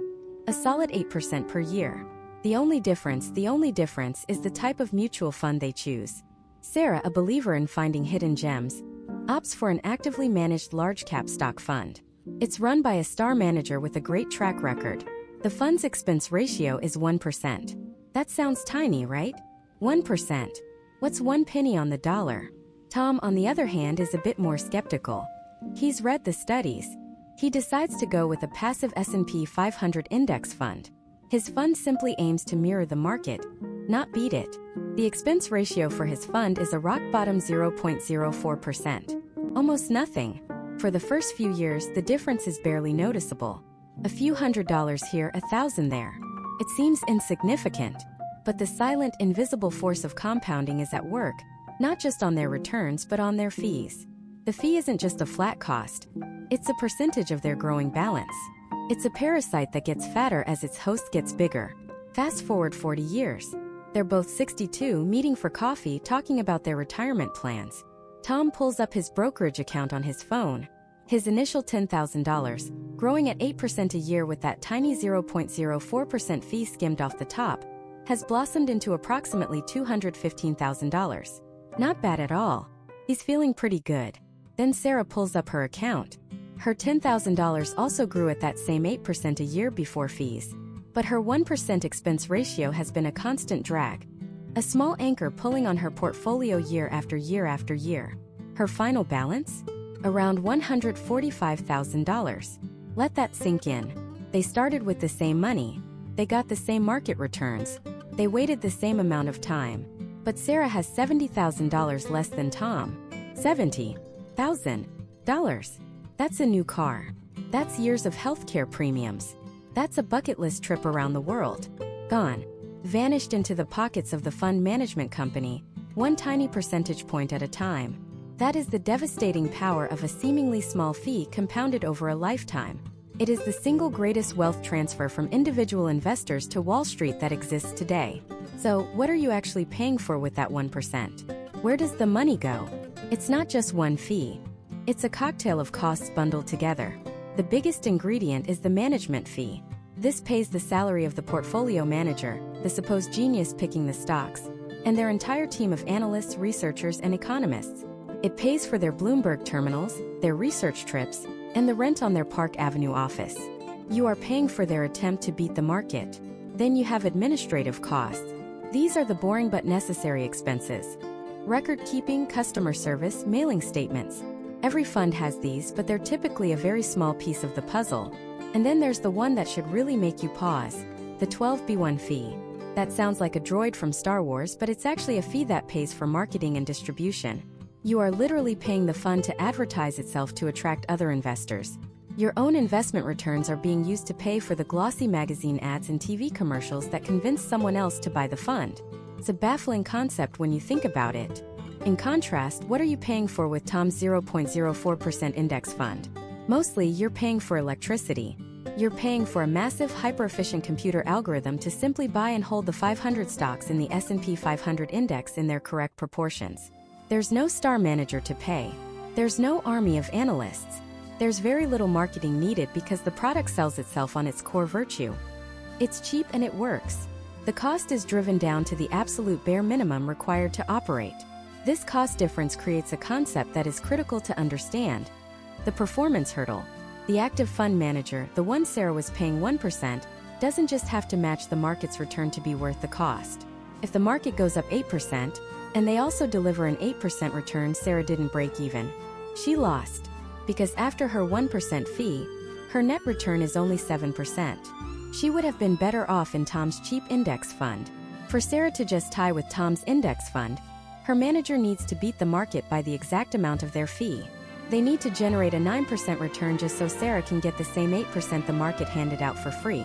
A solid 8% per year. The only difference is the type of mutual fund they choose. Sarah, a believer in finding hidden gems, opts for an actively managed large-cap stock fund. It's run by a star manager with a great track record. The fund's expense ratio is 1%. That sounds tiny, right? 1%. What's 1 penny on the dollar? Tom, on the other hand, is a bit more skeptical. He's read the studies. He decides to go with a passive S&P 500 index fund. His fund simply aims to mirror the market, not beat it. The expense ratio for his fund is a rock-bottom 0.04%. Almost nothing. For the first few years, the difference is barely noticeable. A few $100 here, $1,000 there. It seems insignificant, but the silent, invisible force of compounding is at work, not just on their returns but on their fees. The fee isn't just a flat cost. It's a percentage of their growing balance. It's a parasite that gets fatter as its host gets bigger. Fast forward 40 years. They're both 62, meeting for coffee, talking about their retirement plans. Tom pulls up his brokerage account on his phone. His initial $10,000, growing at 8% a year with that tiny 0.04% fee skimmed off the top, has blossomed into approximately $215,000. Not bad at all. He's feeling pretty good. Then Sarah pulls up her account. Her $10,000 also grew at that same 8% a year before fees. But her 1% expense ratio has been a constant drag. A small anchor pulling on her portfolio year after year after year. Her final balance? Around $145,000. Let that sink in. They started with the same money. They got the same market returns. They waited the same amount of time. But Sarah has $70,000 less than Tom. $70,000. That's a new car. That's years of healthcare premiums. That's a bucket list trip around the world. Gone. Vanished into the pockets of the fund management company, one tiny percentage point at a time. That is the devastating power of a seemingly small fee compounded over a lifetime. It is the single greatest wealth transfer from individual investors to Wall Street that exists today. So, what are you actually paying for with that 1%? Where does the money go? It's not just one fee. It's a cocktail of costs bundled together. The biggest ingredient is the management fee. This pays the salary of the portfolio manager, the supposed genius picking the stocks, and their entire team of analysts, researchers, and economists. It pays for their Bloomberg terminals, their research trips, and the rent on their Park Avenue office. You are paying for their attempt to beat the market. Then you have administrative costs. These are the boring but necessary expenses. Record keeping, customer service, mailing statements. Every fund has these, but they're typically a very small piece of the puzzle. And then there's the one that should really make you pause, the 12B1 fee. That sounds like a droid from Star Wars, but it's actually a fee that pays for marketing and distribution. You are literally paying the fund to advertise itself to attract other investors. Your own investment returns are being used to pay for the glossy magazine ads and TV commercials that convince someone else to buy the fund. It's a baffling concept when you think about it. In contrast, what are you paying for with Tom's 0.04% index fund? Mostly, you're paying for electricity. You're paying for a massive, hyper-efficient computer algorithm to simply buy and hold the 500 stocks in the S&P 500 index in their correct proportions. There's no star manager to pay. There's no army of analysts. There's very little marketing needed because the product sells itself on its core virtue. It's cheap and it works. The cost is driven down to the absolute bare minimum required to operate. This cost difference creates a concept that is critical to understand. The performance hurdle. The active fund manager, the one Sarah was paying 1%, doesn't just have to match the market's return to be worth the cost. If the market goes up 8%, and they also deliver an 8% return, Sarah didn't break even. She lost. Because after her 1% fee, her net return is only 7%. She would have been better off in Tom's cheap index fund. For Sarah to just tie with Tom's index fund, her manager needs to beat the market by the exact amount of their fee. They need to generate a 9% return just so Sarah can get the same 8% the market handed out for free.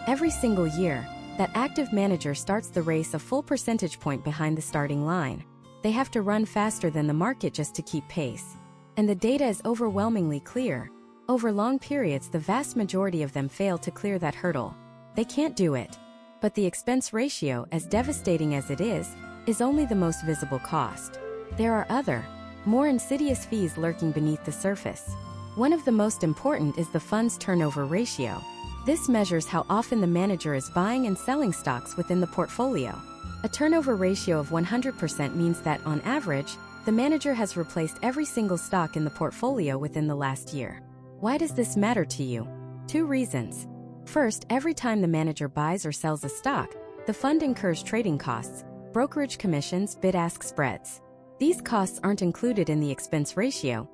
Every single year, that active manager starts the race a full percentage point behind the starting line. They have to run faster than the market just to keep pace. And the data is overwhelmingly clear. Over long periods, the vast majority of them fail to clear that hurdle. They can't do it. But the expense ratio, as devastating as it is only the most visible cost. There are other, more insidious fees lurking beneath the surface. One of the most important is the fund's turnover ratio. This measures how often the manager is buying and selling stocks within the portfolio. A turnover ratio of 100% means that, on average, the manager has replaced every single stock in the portfolio within the last year. Why does this matter to you? 2 reasons. First, every time the manager buys or sells a stock, the fund incurs trading costs, brokerage commissions, bid-ask spreads. These costs aren't included in the expense ratio,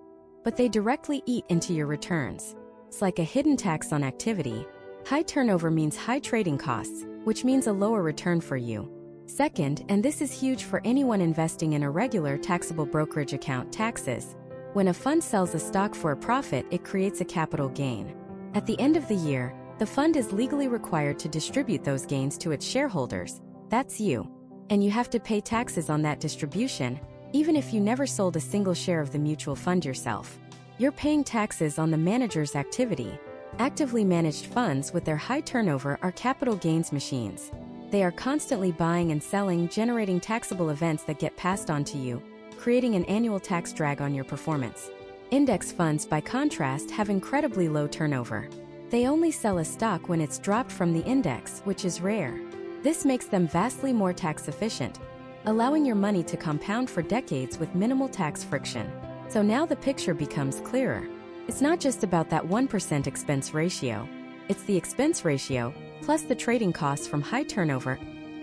but they directly eat into your returns. It's like a hidden tax on activity. High turnover means high trading costs, which means a lower return for you. Second, and this is huge for anyone investing in a regular taxable brokerage account, taxes. When a fund sells a stock for a profit, it creates a capital gain. At the end of the year, the fund is legally required to distribute those gains to its shareholders. That's you. And you have to pay taxes on that distribution, even if you never sold a single share of the mutual fund yourself. You're paying taxes on the manager's activity. Actively managed funds with their high turnover are capital gains machines. They are constantly buying and selling, generating taxable events that get passed on to you, creating an annual tax drag on your performance. Index funds, by contrast, have incredibly low turnover. They only sell a stock when it's dropped from the index, which is rare. This makes them vastly more tax efficient, allowing your money to compound for decades with minimal tax friction. So now the picture becomes clearer. It's not just about that 1% expense ratio. It's the expense ratio, plus the trading costs from high turnover,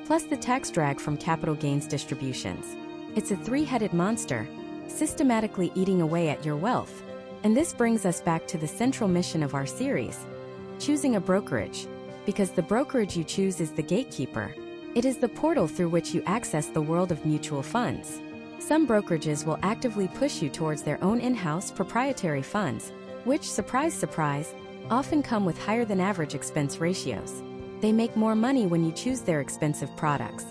plus the tax drag from capital gains distributions. It's a three-headed monster, systematically eating away at your wealth. And this brings us back to the central mission of our series: choosing a brokerage. Because the brokerage you choose is the gatekeeper. It is the portal through which you access the world of mutual funds. Some brokerages will actively push you towards their own in-house proprietary funds, which, surprise, surprise, often come with higher than average expense ratios. They make more money when you choose their expensive products.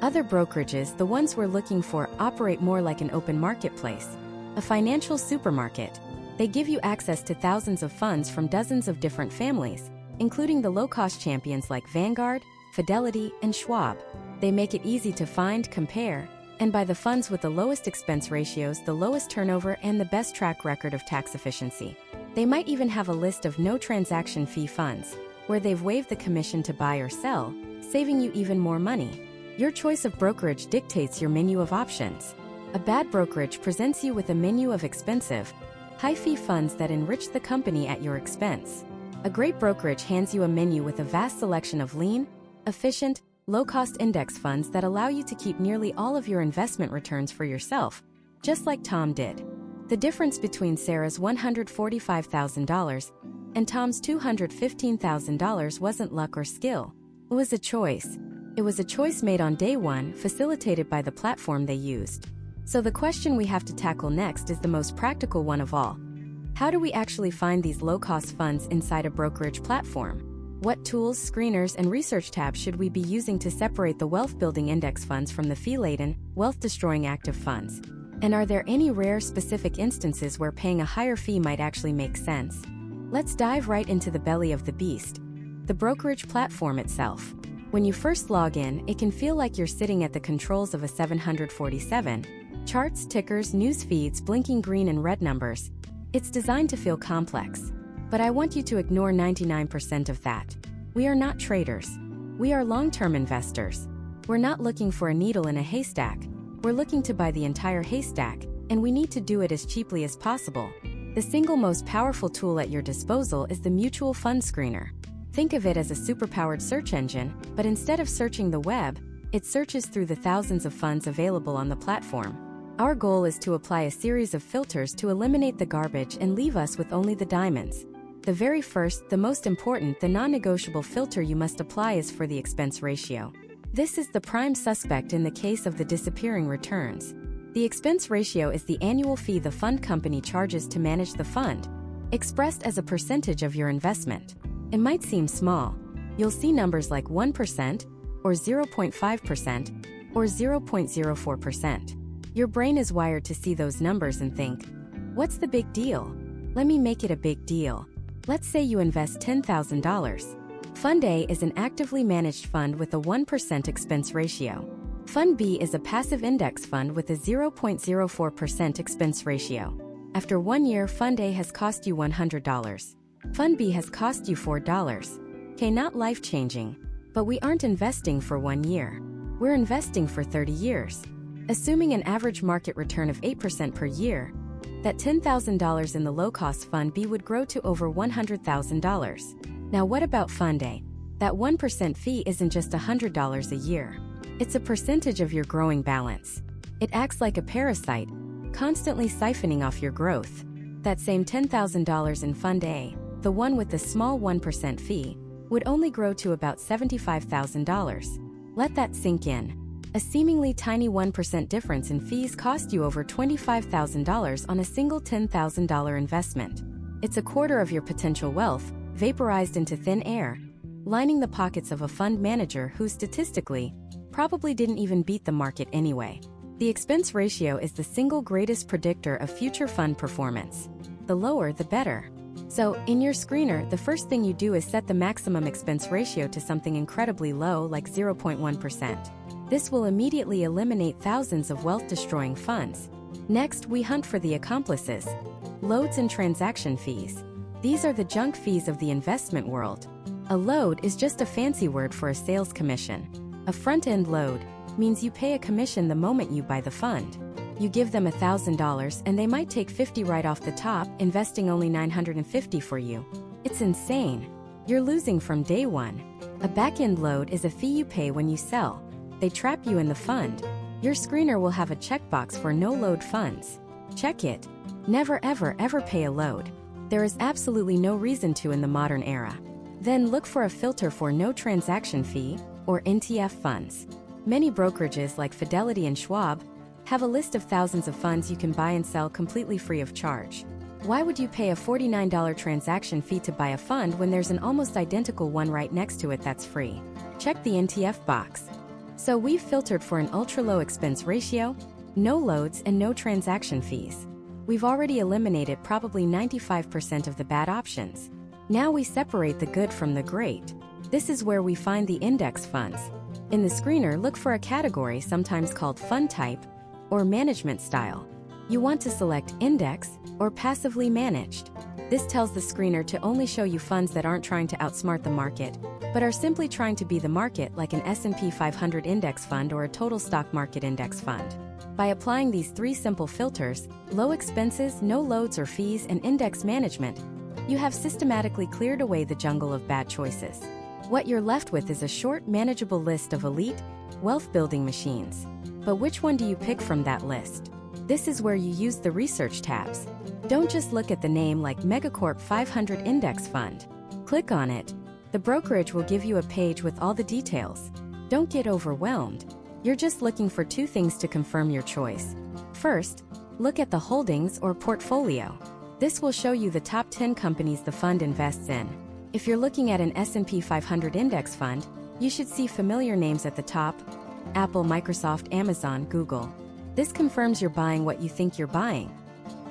Other brokerages, the ones we're looking for, operate more like an open marketplace, a financial supermarket. They give you access to thousands of funds from dozens of different families, including the low-cost champions like Vanguard, Fidelity, and Schwab. They make it easy to find, compare, and buy the funds with the lowest expense ratios, the lowest turnover, and the best track record of tax efficiency. They might even have a list of no transaction fee funds, where they've waived the commission to buy or sell, saving you even more money. Your choice of brokerage dictates your menu of options. A bad brokerage presents you with a menu of expensive, high-fee funds that enrich the company at your expense. A great brokerage hands you a menu with a vast selection of lean, efficient, low-cost index funds that allow you to keep nearly all of your investment returns for yourself, just like Tom did. The difference between Sarah's $145,000 and Tom's $215,000 wasn't luck or skill. It was a choice. It was a choice made on day one, facilitated by the platform they used. So the question we have to tackle next is the most practical one of all. How do we actually find these low-cost funds inside a brokerage platform? What tools, screeners, and research tabs should we be using to separate the wealth-building index funds from the fee-laden, wealth-destroying active funds? And are there any rare, specific instances where paying a higher fee might actually make sense? Let's dive right into the belly of the beast: the brokerage platform itself. When you first log in, it can feel like you're sitting at the controls of a 747. Charts, tickers, news feeds, blinking green and red numbers. It's designed to feel complex. But I want you to ignore 99% of that. We are not traders. We are long-term investors. We're not looking for a needle in a haystack. We're looking to buy the entire haystack, and we need to do it as cheaply as possible. The single most powerful tool at your disposal is the mutual fund screener. Think of it as a superpowered search engine, but instead of searching the web, it searches through the thousands of funds available on the platform. Our goal is to apply a series of filters to eliminate the garbage and leave us with only the diamonds. The very first, the most important, the non-negotiable filter you must apply is for the expense ratio. This is the prime suspect in the case of the disappearing returns. The expense ratio is the annual fee the fund company charges to manage the fund, expressed as a percentage of your investment. It might seem small. You'll see numbers like 1%, or 0.5%, or 0.04%. Your brain is wired to see those numbers and think, what's the big deal? Let me make it a big deal. Let's say you invest $10,000. Fund A is an actively managed fund with a 1% expense ratio. Fund B is a passive index fund with a 0.04% expense ratio. After 1 year, Fund A has cost you $100. Fund B has cost you $4. Okay, not life-changing. But we aren't investing for 1 year. We're investing for 30 years. Assuming an average market return of 8% per year, that $10,000 in the low-cost Fund B would grow to over $100,000. Now what about Fund A? That 1% fee isn't just $100 a year. It's a percentage of your growing balance. It acts like a parasite, constantly siphoning off your growth. That same $10,000 in Fund A, the one with the small 1% fee, would only grow to about $75,000. Let that sink in. A seemingly tiny 1% difference in fees cost you over $25,000 on a single $10,000 investment. It's a quarter of your potential wealth, vaporized into thin air, lining the pockets of a fund manager who statistically probably didn't even beat the market anyway. The expense ratio is the single greatest predictor of future fund performance. The lower, the better. So, in your screener, the first thing you do is set the maximum expense ratio to something incredibly low, like 0.1%. This will immediately eliminate thousands of wealth-destroying funds. Next, we hunt for the accomplices. Loads and transaction fees. These are the junk fees of the investment world. A load is just a fancy word for a sales commission. A front-end load means you pay a commission the moment you buy the fund. You give them $1,000 and they might take $50 right off the top, investing only $950 for you. It's insane. You're losing from day one. A back-end load is a fee you pay when you sell. They trap you in the fund. Your screener will have a checkbox for no load funds. Check it. Never ever pay a load. There is absolutely no reason to in the modern era. Then look for a filter for no transaction fee, or NTF funds. Many brokerages like Fidelity and Schwab have a list of thousands of funds you can buy and sell completely free of charge. Why would you pay a $49 transaction fee to buy a fund when there's an almost identical one right next to it that's free? Check the NTF box. So we've filtered for an ultra-low expense ratio, no loads and no transaction fees. We've already eliminated probably 95% of the bad options. Now we separate the good from the great. This is where we find the index funds. In the screener, look for a category sometimes called fund type or management style. You want to select index or passively managed. This tells the screener to only show you funds that aren't trying to outsmart the market, but are simply trying to be the market, like an S&P 500 index fund or a total stock market index fund. By applying these three simple filters, low expenses, no loads or fees, and index management, you have systematically cleared away the jungle of bad choices. What you're left with is a short, manageable list of elite, wealth-building machines. But which one do you pick from that list? This is where you use the research tabs. Don't just look at the name like Megacorp 500 Index Fund. Click on it. The brokerage will give you a page with all the details. Don't get overwhelmed. You're just looking for two things to confirm your choice. First, look at the holdings or portfolio. This will show you the top 10 companies the fund invests in. If you're looking at an S&P 500 index fund, you should see familiar names at the top: Apple, Microsoft, Amazon, Google. This confirms you're buying what you think you're buying.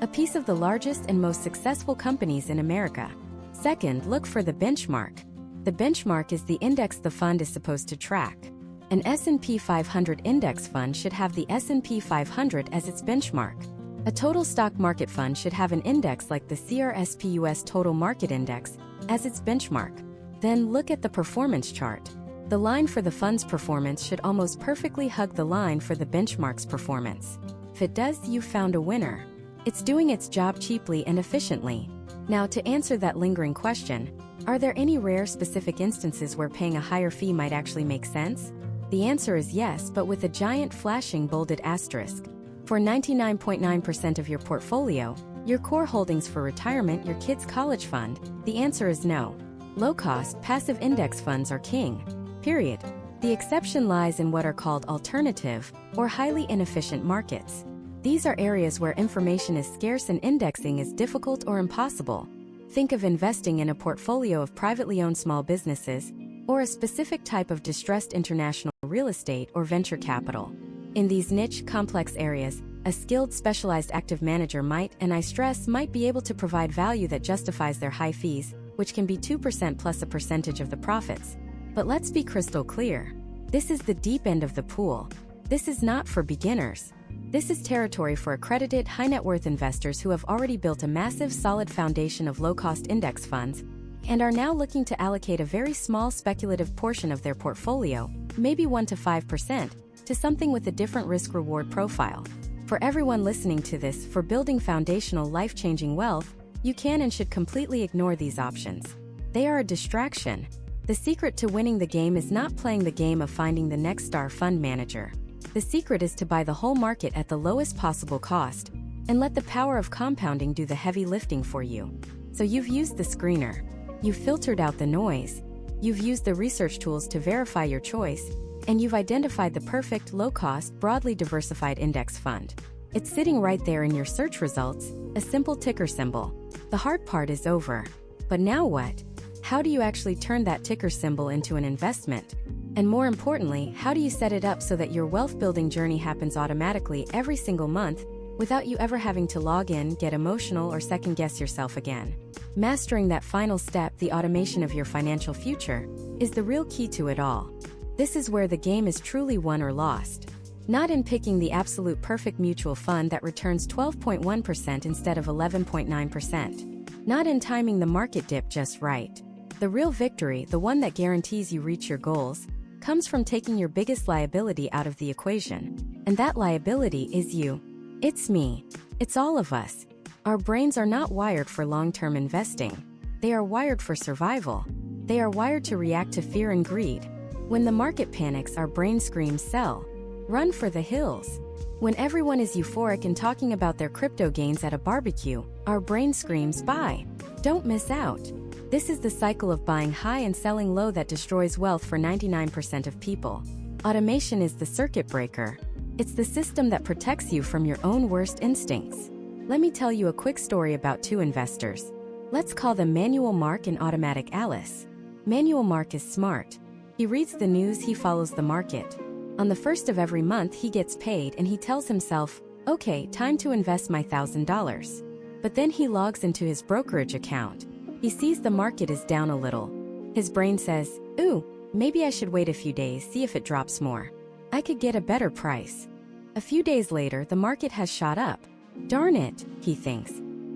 A piece of the largest and most successful companies in America. Second, look for the benchmark. The benchmark is the index the fund is supposed to track. An S&P 500 index fund should have the S&P 500 as its benchmark. A total stock market fund should have an index like the CRSP US Total Market Index as its benchmark. Then look at the performance chart. The line for the fund's performance should almost perfectly hug the line for the benchmark's performance. If it does, you've found a winner. It's doing its job cheaply and efficiently. Now, to answer that lingering question, are there any rare specific instances where paying a higher fee might actually make sense? The answer is yes, but with a giant flashing bolded asterisk. For 99.9% of your portfolio, your core holdings for retirement, your kids' college fund, the answer is no. Low-cost, passive index funds are king. Period. The exception lies in what are called alternative or highly inefficient markets. These are areas where information is scarce and indexing is difficult or impossible. Think of investing in a portfolio of privately owned small businesses or a specific type of distressed international real estate or venture capital. In these niche, complex areas, a skilled, specialized active manager might, and I stress might, be able to provide value that justifies their high fees, which can be 2% plus a percentage of the profits. But let's be crystal clear. This is the deep end of the pool. This is not for beginners. This is territory for accredited, high-net-worth investors who have already built a massive, solid foundation of low-cost index funds and are now looking to allocate a very small speculative portion of their portfolio, maybe 1 to 5%, to something with a different risk-reward profile. For everyone listening to this, for building foundational, life-changing wealth, you can and should completely ignore these options. They are a distraction. The secret to winning the game is not playing the game of finding the next star fund manager. The secret is to buy the whole market at the lowest possible cost and let the power of compounding do the heavy lifting for you. So you've used the screener. You've filtered out the noise. You've used the research tools to verify your choice, and you've identified the perfect, low-cost, broadly diversified index fund. It's sitting right there in your search results, a simple ticker symbol. The hard part is over. But now what? How do you actually turn that ticker symbol into an investment? And more importantly, how do you set it up so that your wealth-building journey happens automatically every single month without you ever having to log in, get emotional, or second-guess yourself again? Mastering that final step, the automation of your financial future, is the real key to it all. This is where the game is truly won or lost. Not in picking the absolute perfect mutual fund that returns 12.1% instead of 11.9%. Not in timing the market dip just right. The real victory, the one that guarantees you reach your goals, comes from taking your biggest liability out of the equation. And that liability is you. It's me. It's all of us. Our brains are not wired for long-term investing. They are wired for survival. They are wired to react to fear and greed. When the market panics, our brain screams sell. Run for the hills. When everyone is euphoric and talking about their crypto gains at a barbecue, our brain screams buy. Don't miss out. This is the cycle of buying high and selling low that destroys wealth for 99% of people. Automation is the circuit breaker. It's the system that protects you from your own worst instincts. Let me tell you a quick story about two investors. Let's call them Manual Mark and Automatic Alice. Manual Mark is smart. He reads the news, he follows the market. On the first of every month he gets paid and he tells himself, okay, time to invest my $1,000. But then he logs into his brokerage account. He sees the market is down a little. His brain says, ooh, maybe I should wait a few days, see if it drops more. I could get a better price. A few days later, the market has shot up. Darn it, he thinks.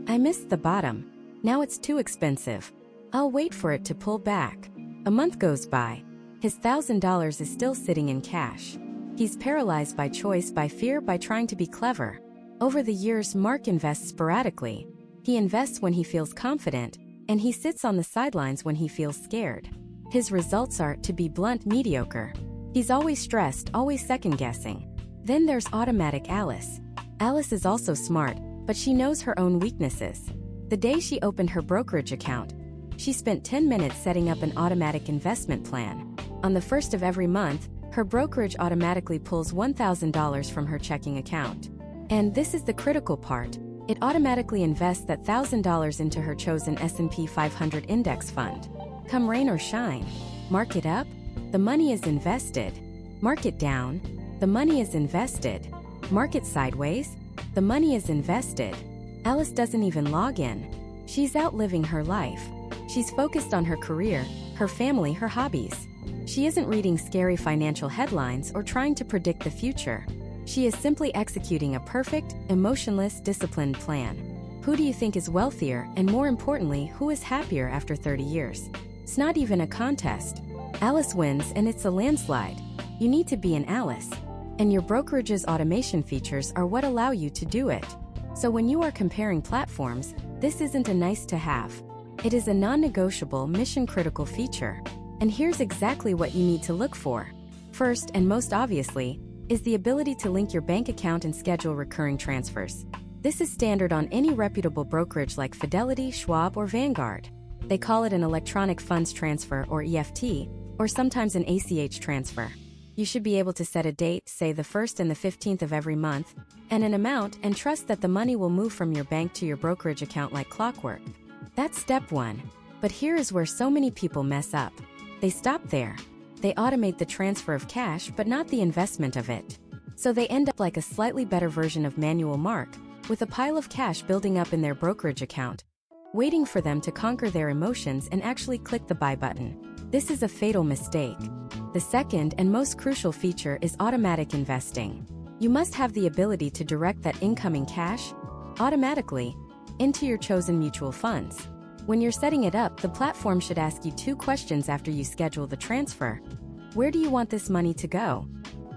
I missed the bottom. Now it's too expensive. I'll wait for it to pull back. A month goes by. His $1,000 is still sitting in cash. He's paralyzed by choice, by fear, by trying to be clever. Over the years, Mark invests sporadically. He invests when he feels confident, and he sits on the sidelines when he feels scared. His results are, to be blunt, mediocre. He's always stressed, always second-guessing. Then there's Automatic Alice. Alice is also smart, but she knows her own weaknesses. The day she opened her brokerage account, she spent 10 minutes setting up an automatic investment plan. On the first of every month, her brokerage automatically pulls $1,000 from her checking account. And this is the critical part. It automatically invests that $1,000 into her chosen S&P 500 index fund. Come rain or shine. Market up? The money is invested. Market down? The money is invested. Market sideways? The money is invested. Alice doesn't even log in. She's out living her life. She's focused on her career, her family, her hobbies. She isn't reading scary financial headlines or trying to predict the future. She is simply executing a perfect, emotionless, disciplined plan. Who do you think is wealthier, and more importantly, who is happier after 30 years? It's not even a contest. Alice wins, and it's a landslide. You need to be an Alice. And your brokerage's automation features are what allow you to do it. So when you are comparing platforms, this isn't a nice-to-have. It is a non-negotiable, mission-critical feature. And here's exactly what you need to look for. First, and most obviously, is the ability to link your bank account and schedule recurring transfers. This is standard on any reputable brokerage like Fidelity, Schwab, or Vanguard. They call it an electronic funds transfer, or EFT, or sometimes an ACH transfer. You should be able to set a date, say the 1st and the 15th of every month, and an amount, and trust that the money will move from your bank to your brokerage account like clockwork. That's step one. But here is where so many people mess up. They stop there. They automate the transfer of cash, but not the investment of it. So they end up like a slightly better version of Manual Mark, with a pile of cash building up in their brokerage account, waiting for them to conquer their emotions and actually click the buy button. This is a fatal mistake. The second and most crucial feature is automatic investing. You must have the ability to direct that incoming cash automatically into your chosen mutual funds. When you're setting it up, the platform should ask you two questions after you schedule the transfer. Where do you want this money to go?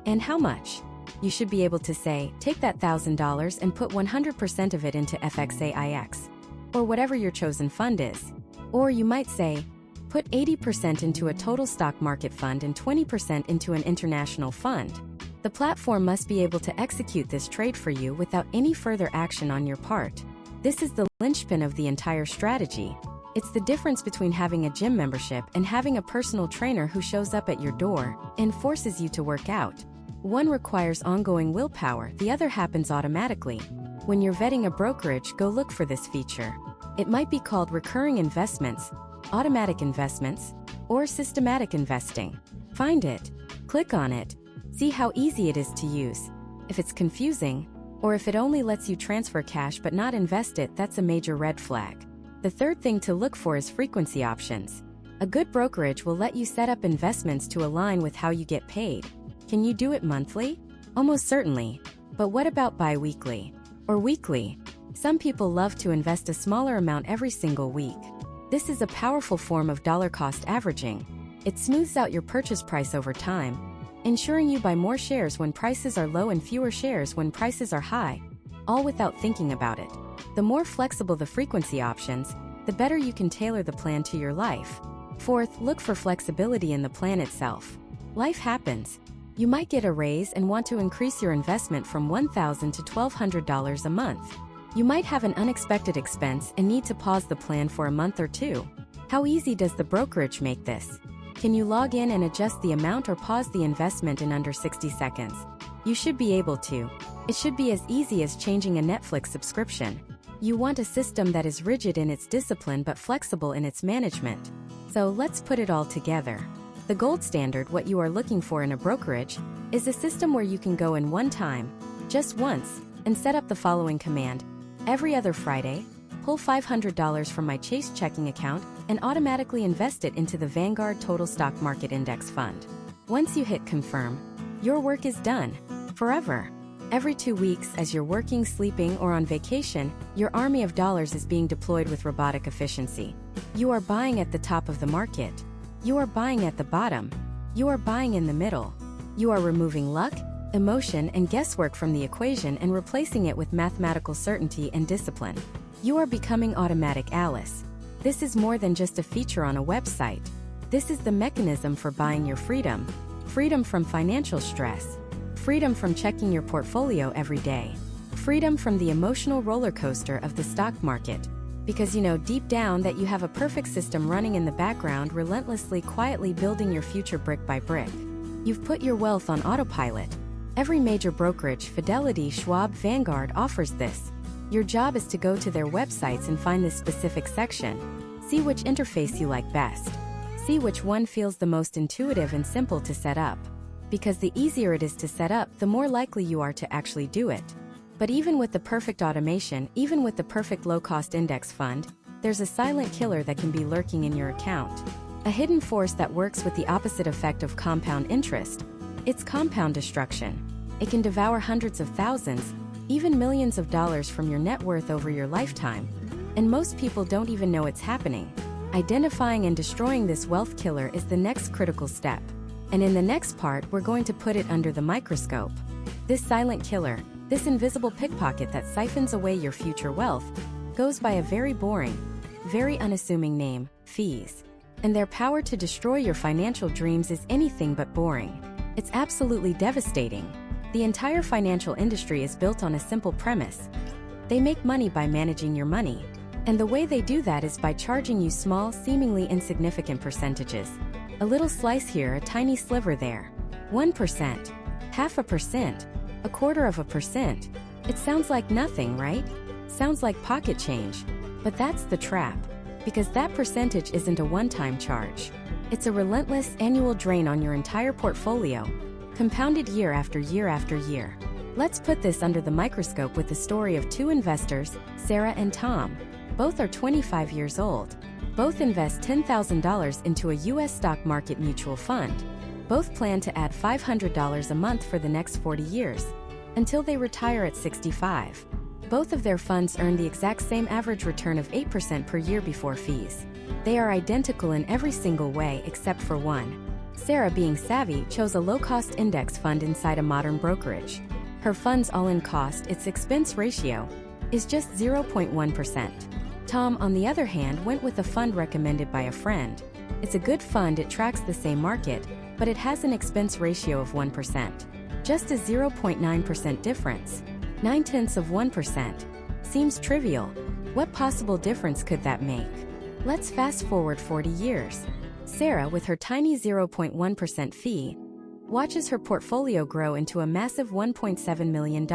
And how much? You should be able to say, take that $1,000 and put 100% of it into FXAIX, or whatever your chosen fund is. Or you might say, put 80% into a total stock market fund and 20% into an international fund. The platform must be able to execute this trade for you without any further action on your part. This is the linchpin of the entire strategy. It's the difference between having a gym membership and having a personal trainer who shows up at your door and forces you to work out. One requires ongoing willpower, the other happens automatically. When you're vetting a brokerage, go look for this feature. It might be called recurring investments, automatic investments, or systematic investing. Find it, click on it, see how easy it is to use. If it's confusing, or if it only lets you transfer cash but not invest it, that's a major red flag. The third thing to look for is frequency options. A good brokerage will let you set up investments to align with how you get paid. Can you do it monthly? Almost certainly. But what about bi-weekly? Or weekly? Some people love to invest a smaller amount every single week. This is a powerful form of dollar-cost averaging. It smooths out your purchase price over time, ensuring you buy more shares when prices are low and fewer shares when prices are high, all without thinking about it. The more flexible the frequency options, the better you can tailor the plan to your life. Fourth, look for flexibility in the plan itself. Life happens. You might get a raise and want to increase your investment from $1,000 to $1,200 a month. You might have an unexpected expense and need to pause the plan for a month or two. How easy does the brokerage make this? Can you log in and adjust the amount or pause the investment in under 60 seconds? You should be able to. It should be as easy as changing a Netflix subscription. You want a system that is rigid in its discipline but flexible in its management. So let's put it all together. The gold standard, what you are looking for in a brokerage, is a system where you can go in one time, just once, and set up the following command. Every other Friday, pull $500 from my Chase checking account and automatically invest it into the Vanguard Total Stock Market Index Fund. Once you hit confirm, your work is done. Forever. Every 2 weeks, as you're working, sleeping, or on vacation, your army of dollars is being deployed with robotic efficiency. You are buying at the top of the market. You are buying at the bottom. You are buying in the middle. You are removing luck, emotion, and guesswork from the equation and replacing it with mathematical certainty and discipline. You are becoming automatic Alice. This is more than just a feature on a website. This is the mechanism for buying your freedom. Freedom from financial stress. Freedom from checking your portfolio every day. Freedom from the emotional roller coaster of the stock market. Because you know deep down that you have a perfect system running in the background, relentlessly, quietly building your future brick by brick. You've put your wealth on autopilot. Every major brokerage, Fidelity, Schwab, Vanguard, offers this. Your job is to go to their websites and find this specific section. See which interface you like best. See which one feels the most intuitive and simple to set up. Because the easier it is to set up, the more likely you are to actually do it. But even with the perfect automation, even with the perfect low-cost index fund, there's a silent killer that can be lurking in your account. A hidden force that works with the opposite effect of compound interest. It's compound destruction. It can devour hundreds of thousands, even millions of dollars from your net worth over your lifetime. And most people don't even know it's happening. Identifying and destroying this wealth killer is the next critical step. And in the next part, we're going to put it under the microscope. This silent killer, this invisible pickpocket that siphons away your future wealth, goes by a very boring, very unassuming name, fees. And their power to destroy your financial dreams is anything but boring. It's absolutely devastating. The entire financial industry is built on a simple premise. They make money by managing your money. And the way they do that is by charging you small, seemingly insignificant percentages. A little slice here, a tiny sliver there. 1%, 0.5%, 0.25%. It sounds like nothing, right? Sounds like pocket change. But that's the trap. Because that percentage isn't a one-time charge. It's a relentless annual drain on your entire portfolio, compounded year after year after year. Let's put this under the microscope with the story of two investors, Sarah and Tom. Both are 25 years old. Both invest $10,000 into a U.S. stock market mutual fund. Both plan to add $500 a month for the next 40 years, until they retire at 65. Both of their funds earn the exact same average return of 8% per year before fees. They are identical in every single way except for one. Sarah, being savvy, chose a low-cost index fund inside a modern brokerage. Her fund's all-in cost, its expense ratio, is just 0.1%. Tom, on the other hand, went with a fund recommended by a friend. It's a good fund, it tracks the same market, but it has an expense ratio of 1%. Just a 0.9% difference. 0.9%. Seems trivial. What possible difference could that make? Let's fast forward 40 years. Sarah, with her tiny 0.1% fee, watches her portfolio grow into a massive $1.7 million.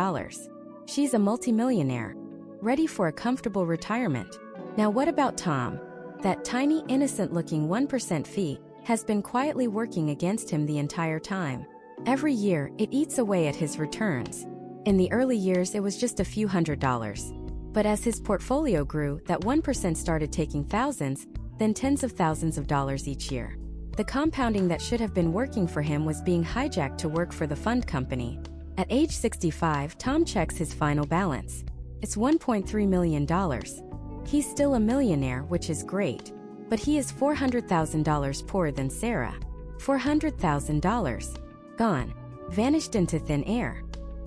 She's a multimillionaire, ready for a comfortable retirement. Now what about Tom? That tiny, innocent-looking 1% fee has been quietly working against him the entire time. Every year, it eats away at his returns. In the early years, it was just a few $100s. But as his portfolio grew, that 1% started taking thousands, then tens of thousands of dollars each year. The compounding that should have been working for him was being hijacked to work for the fund company. At age 65, Tom checks his final balance. It's $1.3 million. He's still a millionaire, which is great. But he is $400,000 poorer than Sarah. $400,000. Gone. Vanished into thin air.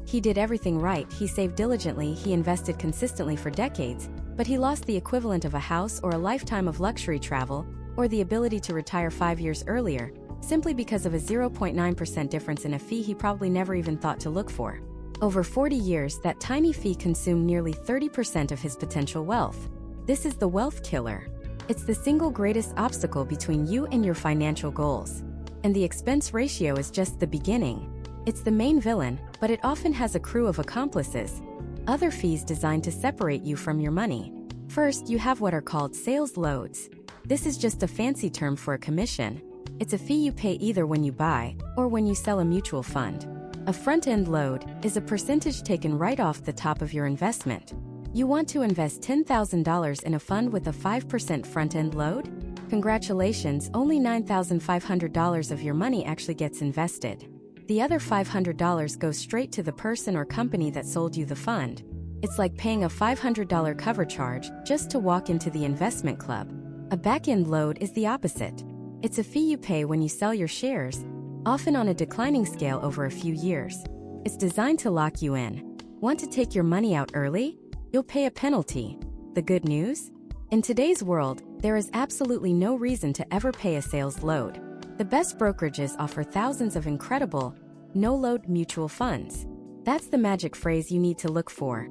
He did everything right, he saved diligently, he invested consistently for decades, but he lost the equivalent of a house or a lifetime of luxury travel, or the ability to retire 5 years earlier, simply because of a 0.9% difference in a fee he probably never even thought to look for. Over 40 years, that tiny fee consumed nearly 30% of his potential wealth. This is the wealth killer. It's the single greatest obstacle between you and your financial goals. And the expense ratio is just the beginning. It's the main villain, but it often has a crew of accomplices. Other fees designed to separate you from your money. First, you have what are called sales loads. This is just a fancy term for a commission. It's a fee you pay either when you buy or when you sell a mutual fund. A front-end load is a percentage taken right off the top of your investment. You want to invest $10,000 in a fund with a 5% front-end load? Congratulations, only $9,500 of your money actually gets invested. The other $500 goes straight to the person or company that sold you the fund. It's like paying a $500 cover charge just to walk into the investment club. A back-end load is the opposite. It's a fee you pay when you sell your shares, often on a declining scale over a few years. It's designed to lock you in. Want to take your money out early? You'll pay a penalty. The good news? In today's world, there is absolutely no reason to ever pay a sales load. The best brokerages offer thousands of incredible, no-load mutual funds. That's the magic phrase you need to look for.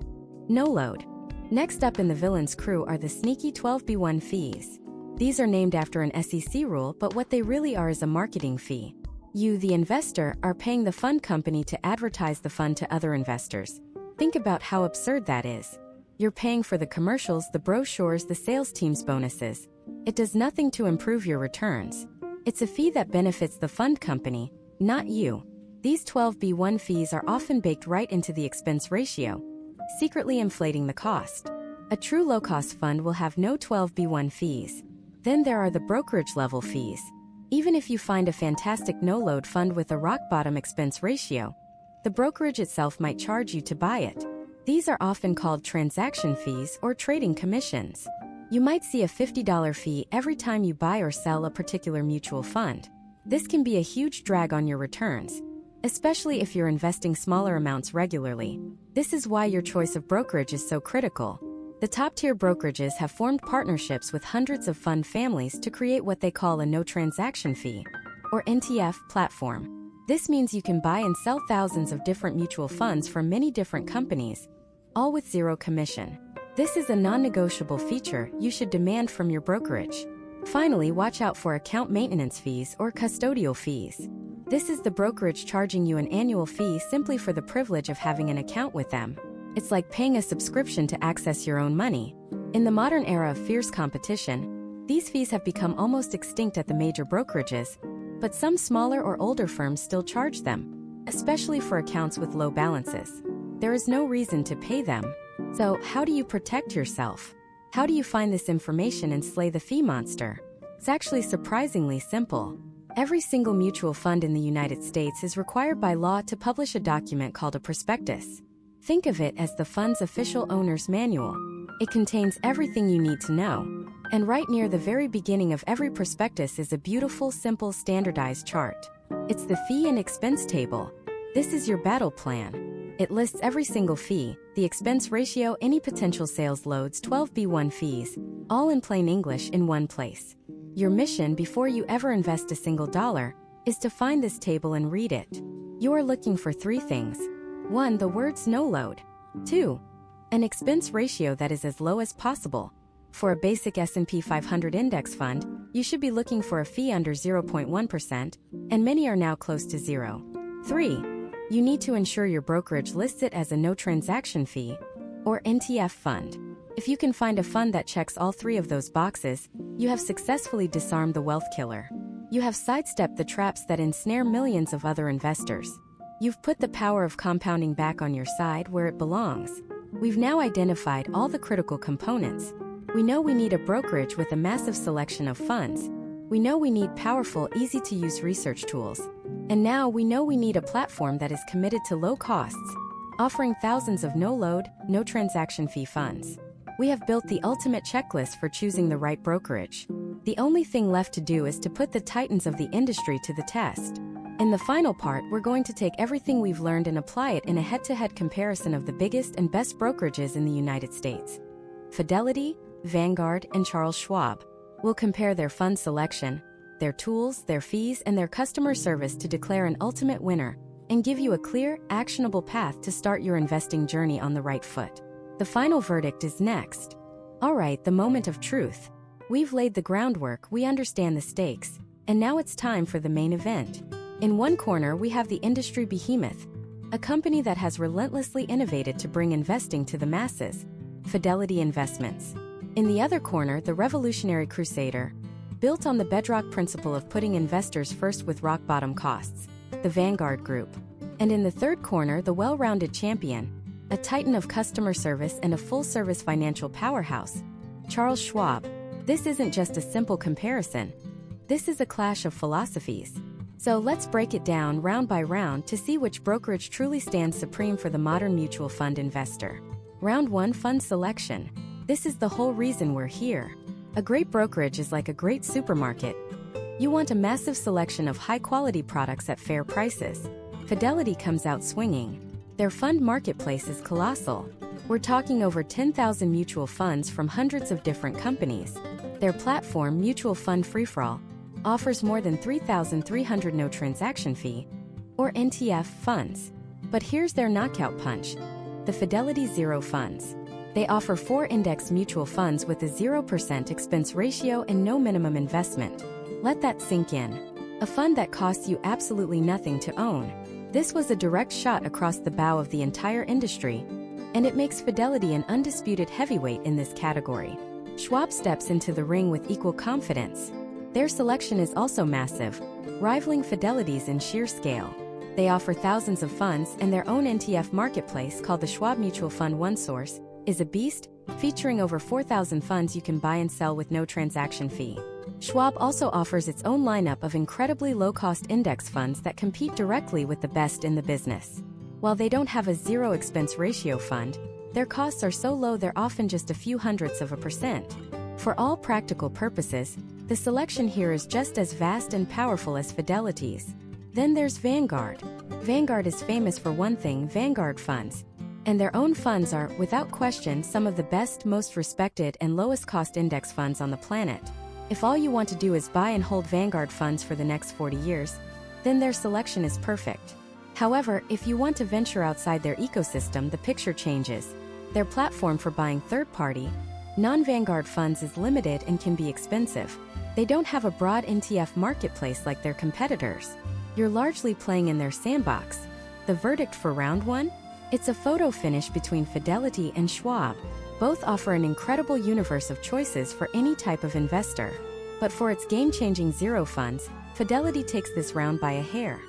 No load. Next up in the villain's crew are the sneaky 12b1 fees. These are named after an SEC rule, but what they really are is a marketing fee. You, the investor, are paying the fund company to advertise the fund to other investors. Think about how absurd that is. You're paying for the commercials, the brochures, the sales team's bonuses. It does nothing to improve your returns. It's a fee that benefits the fund company, not you. These 12b1 fees are often baked right into the expense ratio, secretly inflating the cost. A true low-cost fund will have no 12b1 fees. Then there are the brokerage level fees. Even if you find a fantastic no-load fund with a rock-bottom expense ratio, the brokerage itself might charge you to buy it. These are often called transaction fees or trading commissions. You might see a $50 fee every time you buy or sell a particular mutual fund. This can be a huge drag on your returns, especially if you're investing smaller amounts regularly. This is why your choice of brokerage is so critical. The top-tier brokerages have formed partnerships with hundreds of fund families to create what they call a no-transaction fee, or NTF, platform. This means you can buy and sell thousands of different mutual funds from many different companies, all with zero commission. This is a non-negotiable feature you should demand from your brokerage. Finally, watch out for account maintenance fees or custodial fees. This is the brokerage charging you an annual fee simply for the privilege of having an account with them. It's like paying a subscription to access your own money. In the modern era of fierce competition, these fees have become almost extinct at the major brokerages, but some smaller or older firms still charge them, especially for accounts with low balances. There is no reason to pay them. So, how do you protect yourself? How do you find this information and slay the fee monster? It's actually surprisingly simple. Every single mutual fund in the United States is required by law to publish a document called a prospectus. Think of it as the fund's official owner's manual. It contains everything you need to know. And right near the very beginning of every prospectus is a beautiful, simple, standardized chart. It's the fee and expense table. This is your battle plan. It lists every single fee, the expense ratio, any potential sales loads, 12b1 fees, all in plain English in one place. Your mission before you ever invest a single dollar is to find this table and read it. You are looking for 3 things. 1. The words no load. 2. An expense ratio that is as low as possible. For a basic S&P 500 index fund, you should be looking for a fee under 0.1%, and many are now close to 0. 3. You need to ensure your brokerage lists it as a no transaction fee, or NTF fund. If you can find a fund that checks all 3 of those boxes, you have successfully disarmed the wealth killer. You have sidestepped the traps that ensnare millions of other investors. You've put the power of compounding back on your side where it belongs. We've now identified all the critical components. We know we need a brokerage with a massive selection of funds. We know we need powerful, easy-to-use research tools. And now we know we need a platform that is committed to low costs, offering thousands of no-load, no-transaction fee funds. We have built the ultimate checklist for choosing the right brokerage. The only thing left to do is to put the titans of the industry to the test. In the final part, we're going to take everything we've learned and apply it in a head-to-head comparison of the biggest and best brokerages in the United States. Fidelity, Vanguard, and Charles Schwab. We'll compare their fund selection, their tools, their fees, and their customer service to declare an ultimate winner and give you a clear, actionable path to start your investing journey on the right foot. The final verdict is next. All right, the moment of truth. We've laid the groundwork, we understand the stakes, and now it's time for the main event. In one corner, we have the industry behemoth, a company that has relentlessly innovated to bring investing to the masses, Fidelity Investments. In the other corner, the revolutionary crusader, built on the bedrock principle of putting investors first with rock-bottom costs, the Vanguard Group. And in the third corner, the well-rounded champion, a titan of customer service and a full-service financial powerhouse, Charles Schwab. This isn't just a simple comparison. This is a clash of philosophies. So let's break it down round by round to see which brokerage truly stands supreme for the modern mutual fund investor. Round 1: Fund Selection. This is the whole reason we're here. A great brokerage is like a great supermarket. You want a massive selection of high-quality products at fair prices. Fidelity comes out swinging. Their fund marketplace is colossal. We're talking over 10,000 mutual funds from hundreds of different companies. Their platform, Mutual Fund Free-For-All, offers more than 3,300 no-transaction fee, or NTF, funds. But here's their knockout punch: the Fidelity Zero Funds. They offer 4 index mutual funds with a 0% expense ratio and no minimum investment. Let that sink in. A fund that costs you absolutely nothing to own. This was a direct shot across the bow of the entire industry, and it makes Fidelity an undisputed heavyweight in this category. Schwab steps into the ring with equal confidence. Their selection is also massive, rivaling Fidelity's in sheer scale. They offer thousands of funds, and their own NTF marketplace, called the Schwab Mutual Fund OneSource, is a beast, featuring over 4,000 funds you can buy and sell with no transaction fee. Schwab also offers its own lineup of incredibly low-cost index funds that compete directly with the best in the business. While they don't have a zero expense ratio fund, their costs are so low they're often just a few hundredths of a percent. For all practical purposes, the selection here is just as vast and powerful as Fidelity's. Then there's Vanguard. Vanguard is famous for one thing: Vanguard funds. And their own funds are, without question, some of the best, most respected, and lowest-cost index funds on the planet. If all you want to do is buy and hold Vanguard funds for the next 40 years, then their selection is perfect. However, if you want to venture outside their ecosystem, the picture changes. Their platform for buying third-party, non-Vanguard funds is limited and can be expensive. They don't have a broad NTF marketplace like their competitors. You're largely playing in their sandbox. The verdict for round 1? It's a photo finish between Fidelity and Schwab. Both offer an incredible universe of choices for any type of investor. But for its game-changing zero funds, Fidelity takes this round by a hair.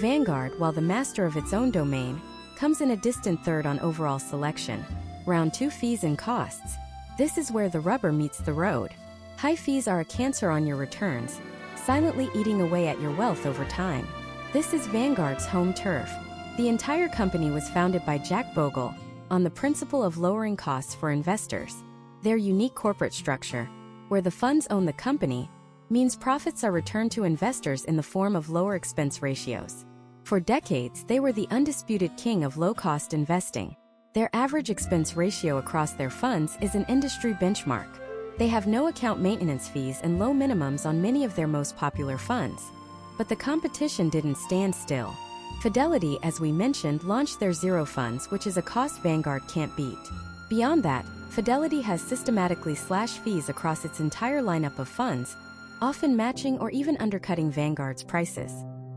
Vanguard, while the master of its own domain, comes in a distant third on overall selection. Round 2: Fees and Costs. This is where the rubber meets the road. High fees are a cancer on your returns, silently eating away at your wealth over time. This is Vanguard's home turf. The entire company was founded by Jack Bogle on the principle of lowering costs for investors. Their unique corporate structure, where the funds own the company, means profits are returned to investors in the form of lower expense ratios. For decades, they were the undisputed king of low-cost investing. Their average expense ratio across their funds is an industry benchmark. They have no account maintenance fees and low minimums on many of their most popular funds. But the competition didn't stand still. Fidelity, as we mentioned, launched their zero funds, which is a cost Vanguard can't beat. Beyond that, Fidelity has systematically slashed fees across its entire lineup of funds, often matching or even undercutting Vanguard's prices.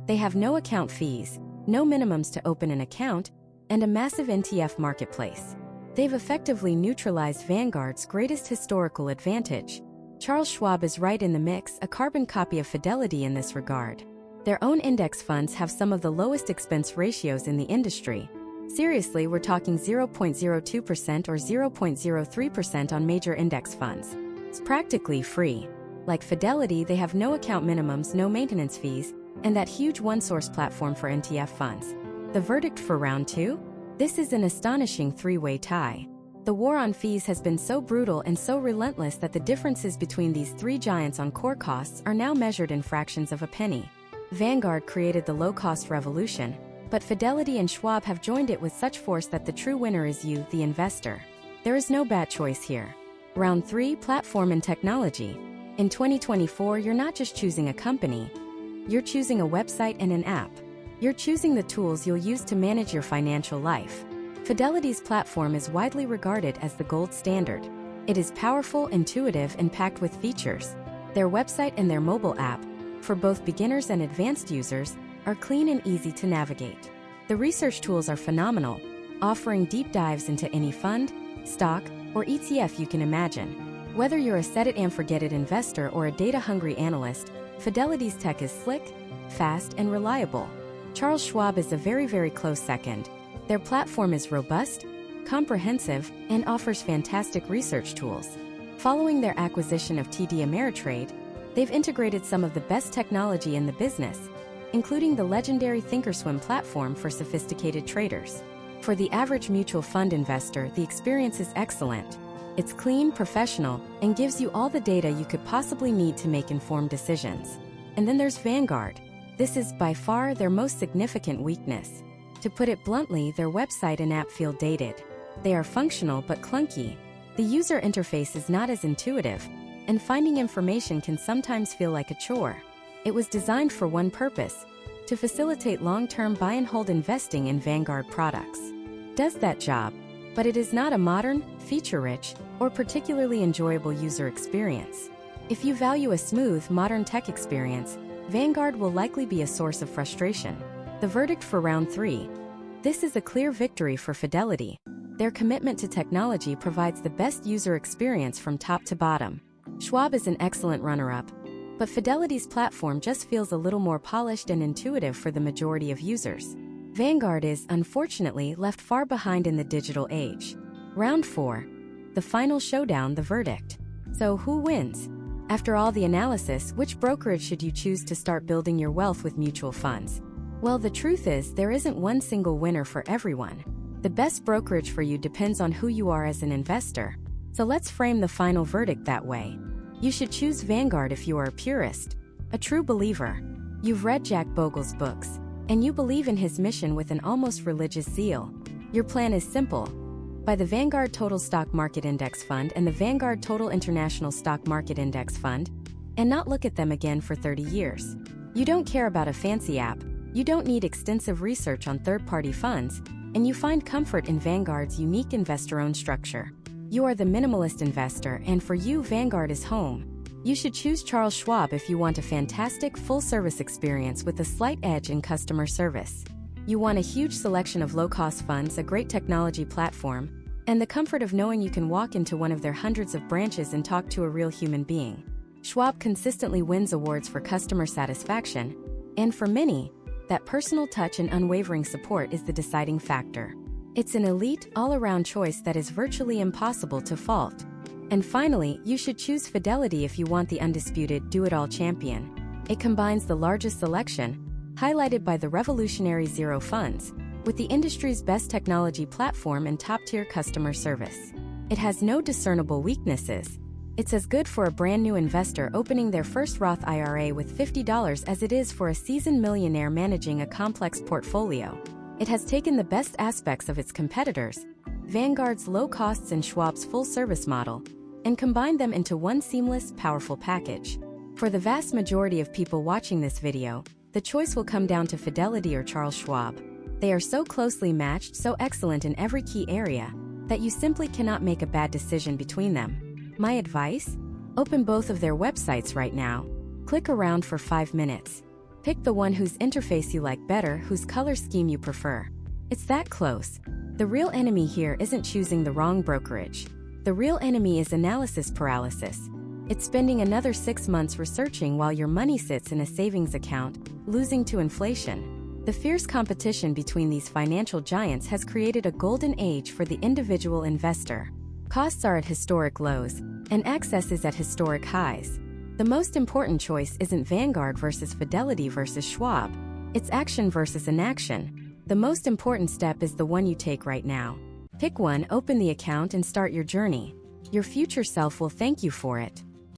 They have no account fees, no minimums to open an account, and a massive NTF marketplace. They've effectively neutralized Vanguard's greatest historical advantage. Charles Schwab is right in the mix, a carbon copy of Fidelity in this regard. Their own index funds have some of the lowest expense ratios in the industry. Seriously, we're talking 0.02% or 0.03% on major index funds. It's practically free. Like Fidelity, they have no account minimums, no maintenance fees, and that huge one-source platform for NTF funds. The verdict for round 2? This is an astonishing three-way tie. The war on fees has been so brutal and so relentless that the differences between these three giants on core costs are now measured in fractions of a penny. Vanguard created the low-cost revolution, but Fidelity and Schwab have joined it with such force that the true winner is you, the investor. There is no bad choice here. Round 3, platform and technology. In 2024, you're not just choosing a company. You're choosing a website and an app. You're choosing the tools you'll use to manage your financial life. Fidelity's platform is widely regarded as the gold standard. It is powerful, intuitive, and packed with features. Their website and their mobile app, for both beginners and advanced users, are clean and easy to navigate. The research tools are phenomenal, offering deep dives into any fund, stock, or ETF you can imagine. Whether you're a set-it-and-forget-it investor or a data-hungry analyst, Fidelity's tech is slick, fast, and reliable. Charles Schwab is a very, very close second. Their platform is robust, comprehensive, and offers fantastic research tools. Following their acquisition of TD Ameritrade, they've integrated some of the best technology in the business, including the legendary Thinkorswim platform for sophisticated traders. For the average mutual fund investor, the experience is excellent. It's clean, professional, and gives you all the data you could possibly need to make informed decisions. And then there's Vanguard. This is by far their most significant weakness. To put it bluntly, their website and app feel dated. They are functional but clunky. The user interface is not as intuitive, and finding information can sometimes feel like a chore. It was designed for one purpose: to facilitate long-term buy-and-hold investing in Vanguard products. Does that job, but it is not a modern, feature-rich, or particularly enjoyable user experience. If you value a smooth, modern tech experience, Vanguard will likely be a source of frustration. The verdict for round 3. This is a clear victory for Fidelity. Their commitment to technology provides the best user experience from top to bottom. Schwab is an excellent runner-up, but Fidelity's platform just feels a little more polished and intuitive for the majority of users. Vanguard is, unfortunately, left far behind in the digital age. Round 4. The final showdown, the verdict. So who wins? After all the analysis, which brokerage should you choose to start building your wealth with mutual funds? Well, the truth is, there isn't one single winner for everyone. The best brokerage for you depends on who you are as an investor. So let's frame the final verdict that way. You should choose Vanguard if you are a purist, a true believer. You've read Jack Bogle's books, and you believe in his mission with an almost religious zeal. Your plan is simple. Buy the Vanguard Total Stock Market Index Fund and the Vanguard Total International Stock Market Index Fund, and not look at them again for 30 years. You don't care about a fancy app, you don't need extensive research on third-party funds, and you find comfort in Vanguard's unique investor-owned structure. You are the minimalist investor, and for you, Vanguard is home. You should choose Charles Schwab if you want a fantastic full-service experience with a slight edge in customer service. You want a huge selection of low-cost funds, a great technology platform, and the comfort of knowing you can walk into one of their hundreds of branches and talk to a real human being. Schwab consistently wins awards for customer satisfaction, and for many, that personal touch and unwavering support is the deciding factor. It's an elite, all-around choice that is virtually impossible to fault. And finally, you should choose Fidelity if you want the undisputed do-it-all champion. It combines the largest selection, highlighted by the revolutionary Zero funds, with the industry's best technology platform and top-tier customer service. It has no discernible weaknesses. It's as good for a brand-new investor opening their first Roth IRA with $50 as it is for a seasoned millionaire managing a complex portfolio. It has taken the best aspects of its competitors, Vanguard's low costs and Schwab's full-service model, and combined them into one seamless, powerful package. For the vast majority of people watching this video, the choice will come down to Fidelity or Charles Schwab. They are so closely matched, so excellent in every key area, that you simply cannot make a bad decision between them. My advice? Open both of their websites right now. Click around for 5 minutes. Pick the one whose interface you like better, whose color scheme you prefer. It's that close. The real enemy here isn't choosing the wrong brokerage. The real enemy is analysis paralysis. It's spending another 6 months researching while your money sits in a savings account, losing to inflation. The fierce competition between these financial giants has created a golden age for the individual investor. Costs are at historic lows, and access is at historic highs. The most important choice isn't Vanguard versus Fidelity versus Schwab. It's action versus inaction. The most important step is the one you take right now. Pick one, open the account, and start your journey. Your future self will thank you for it.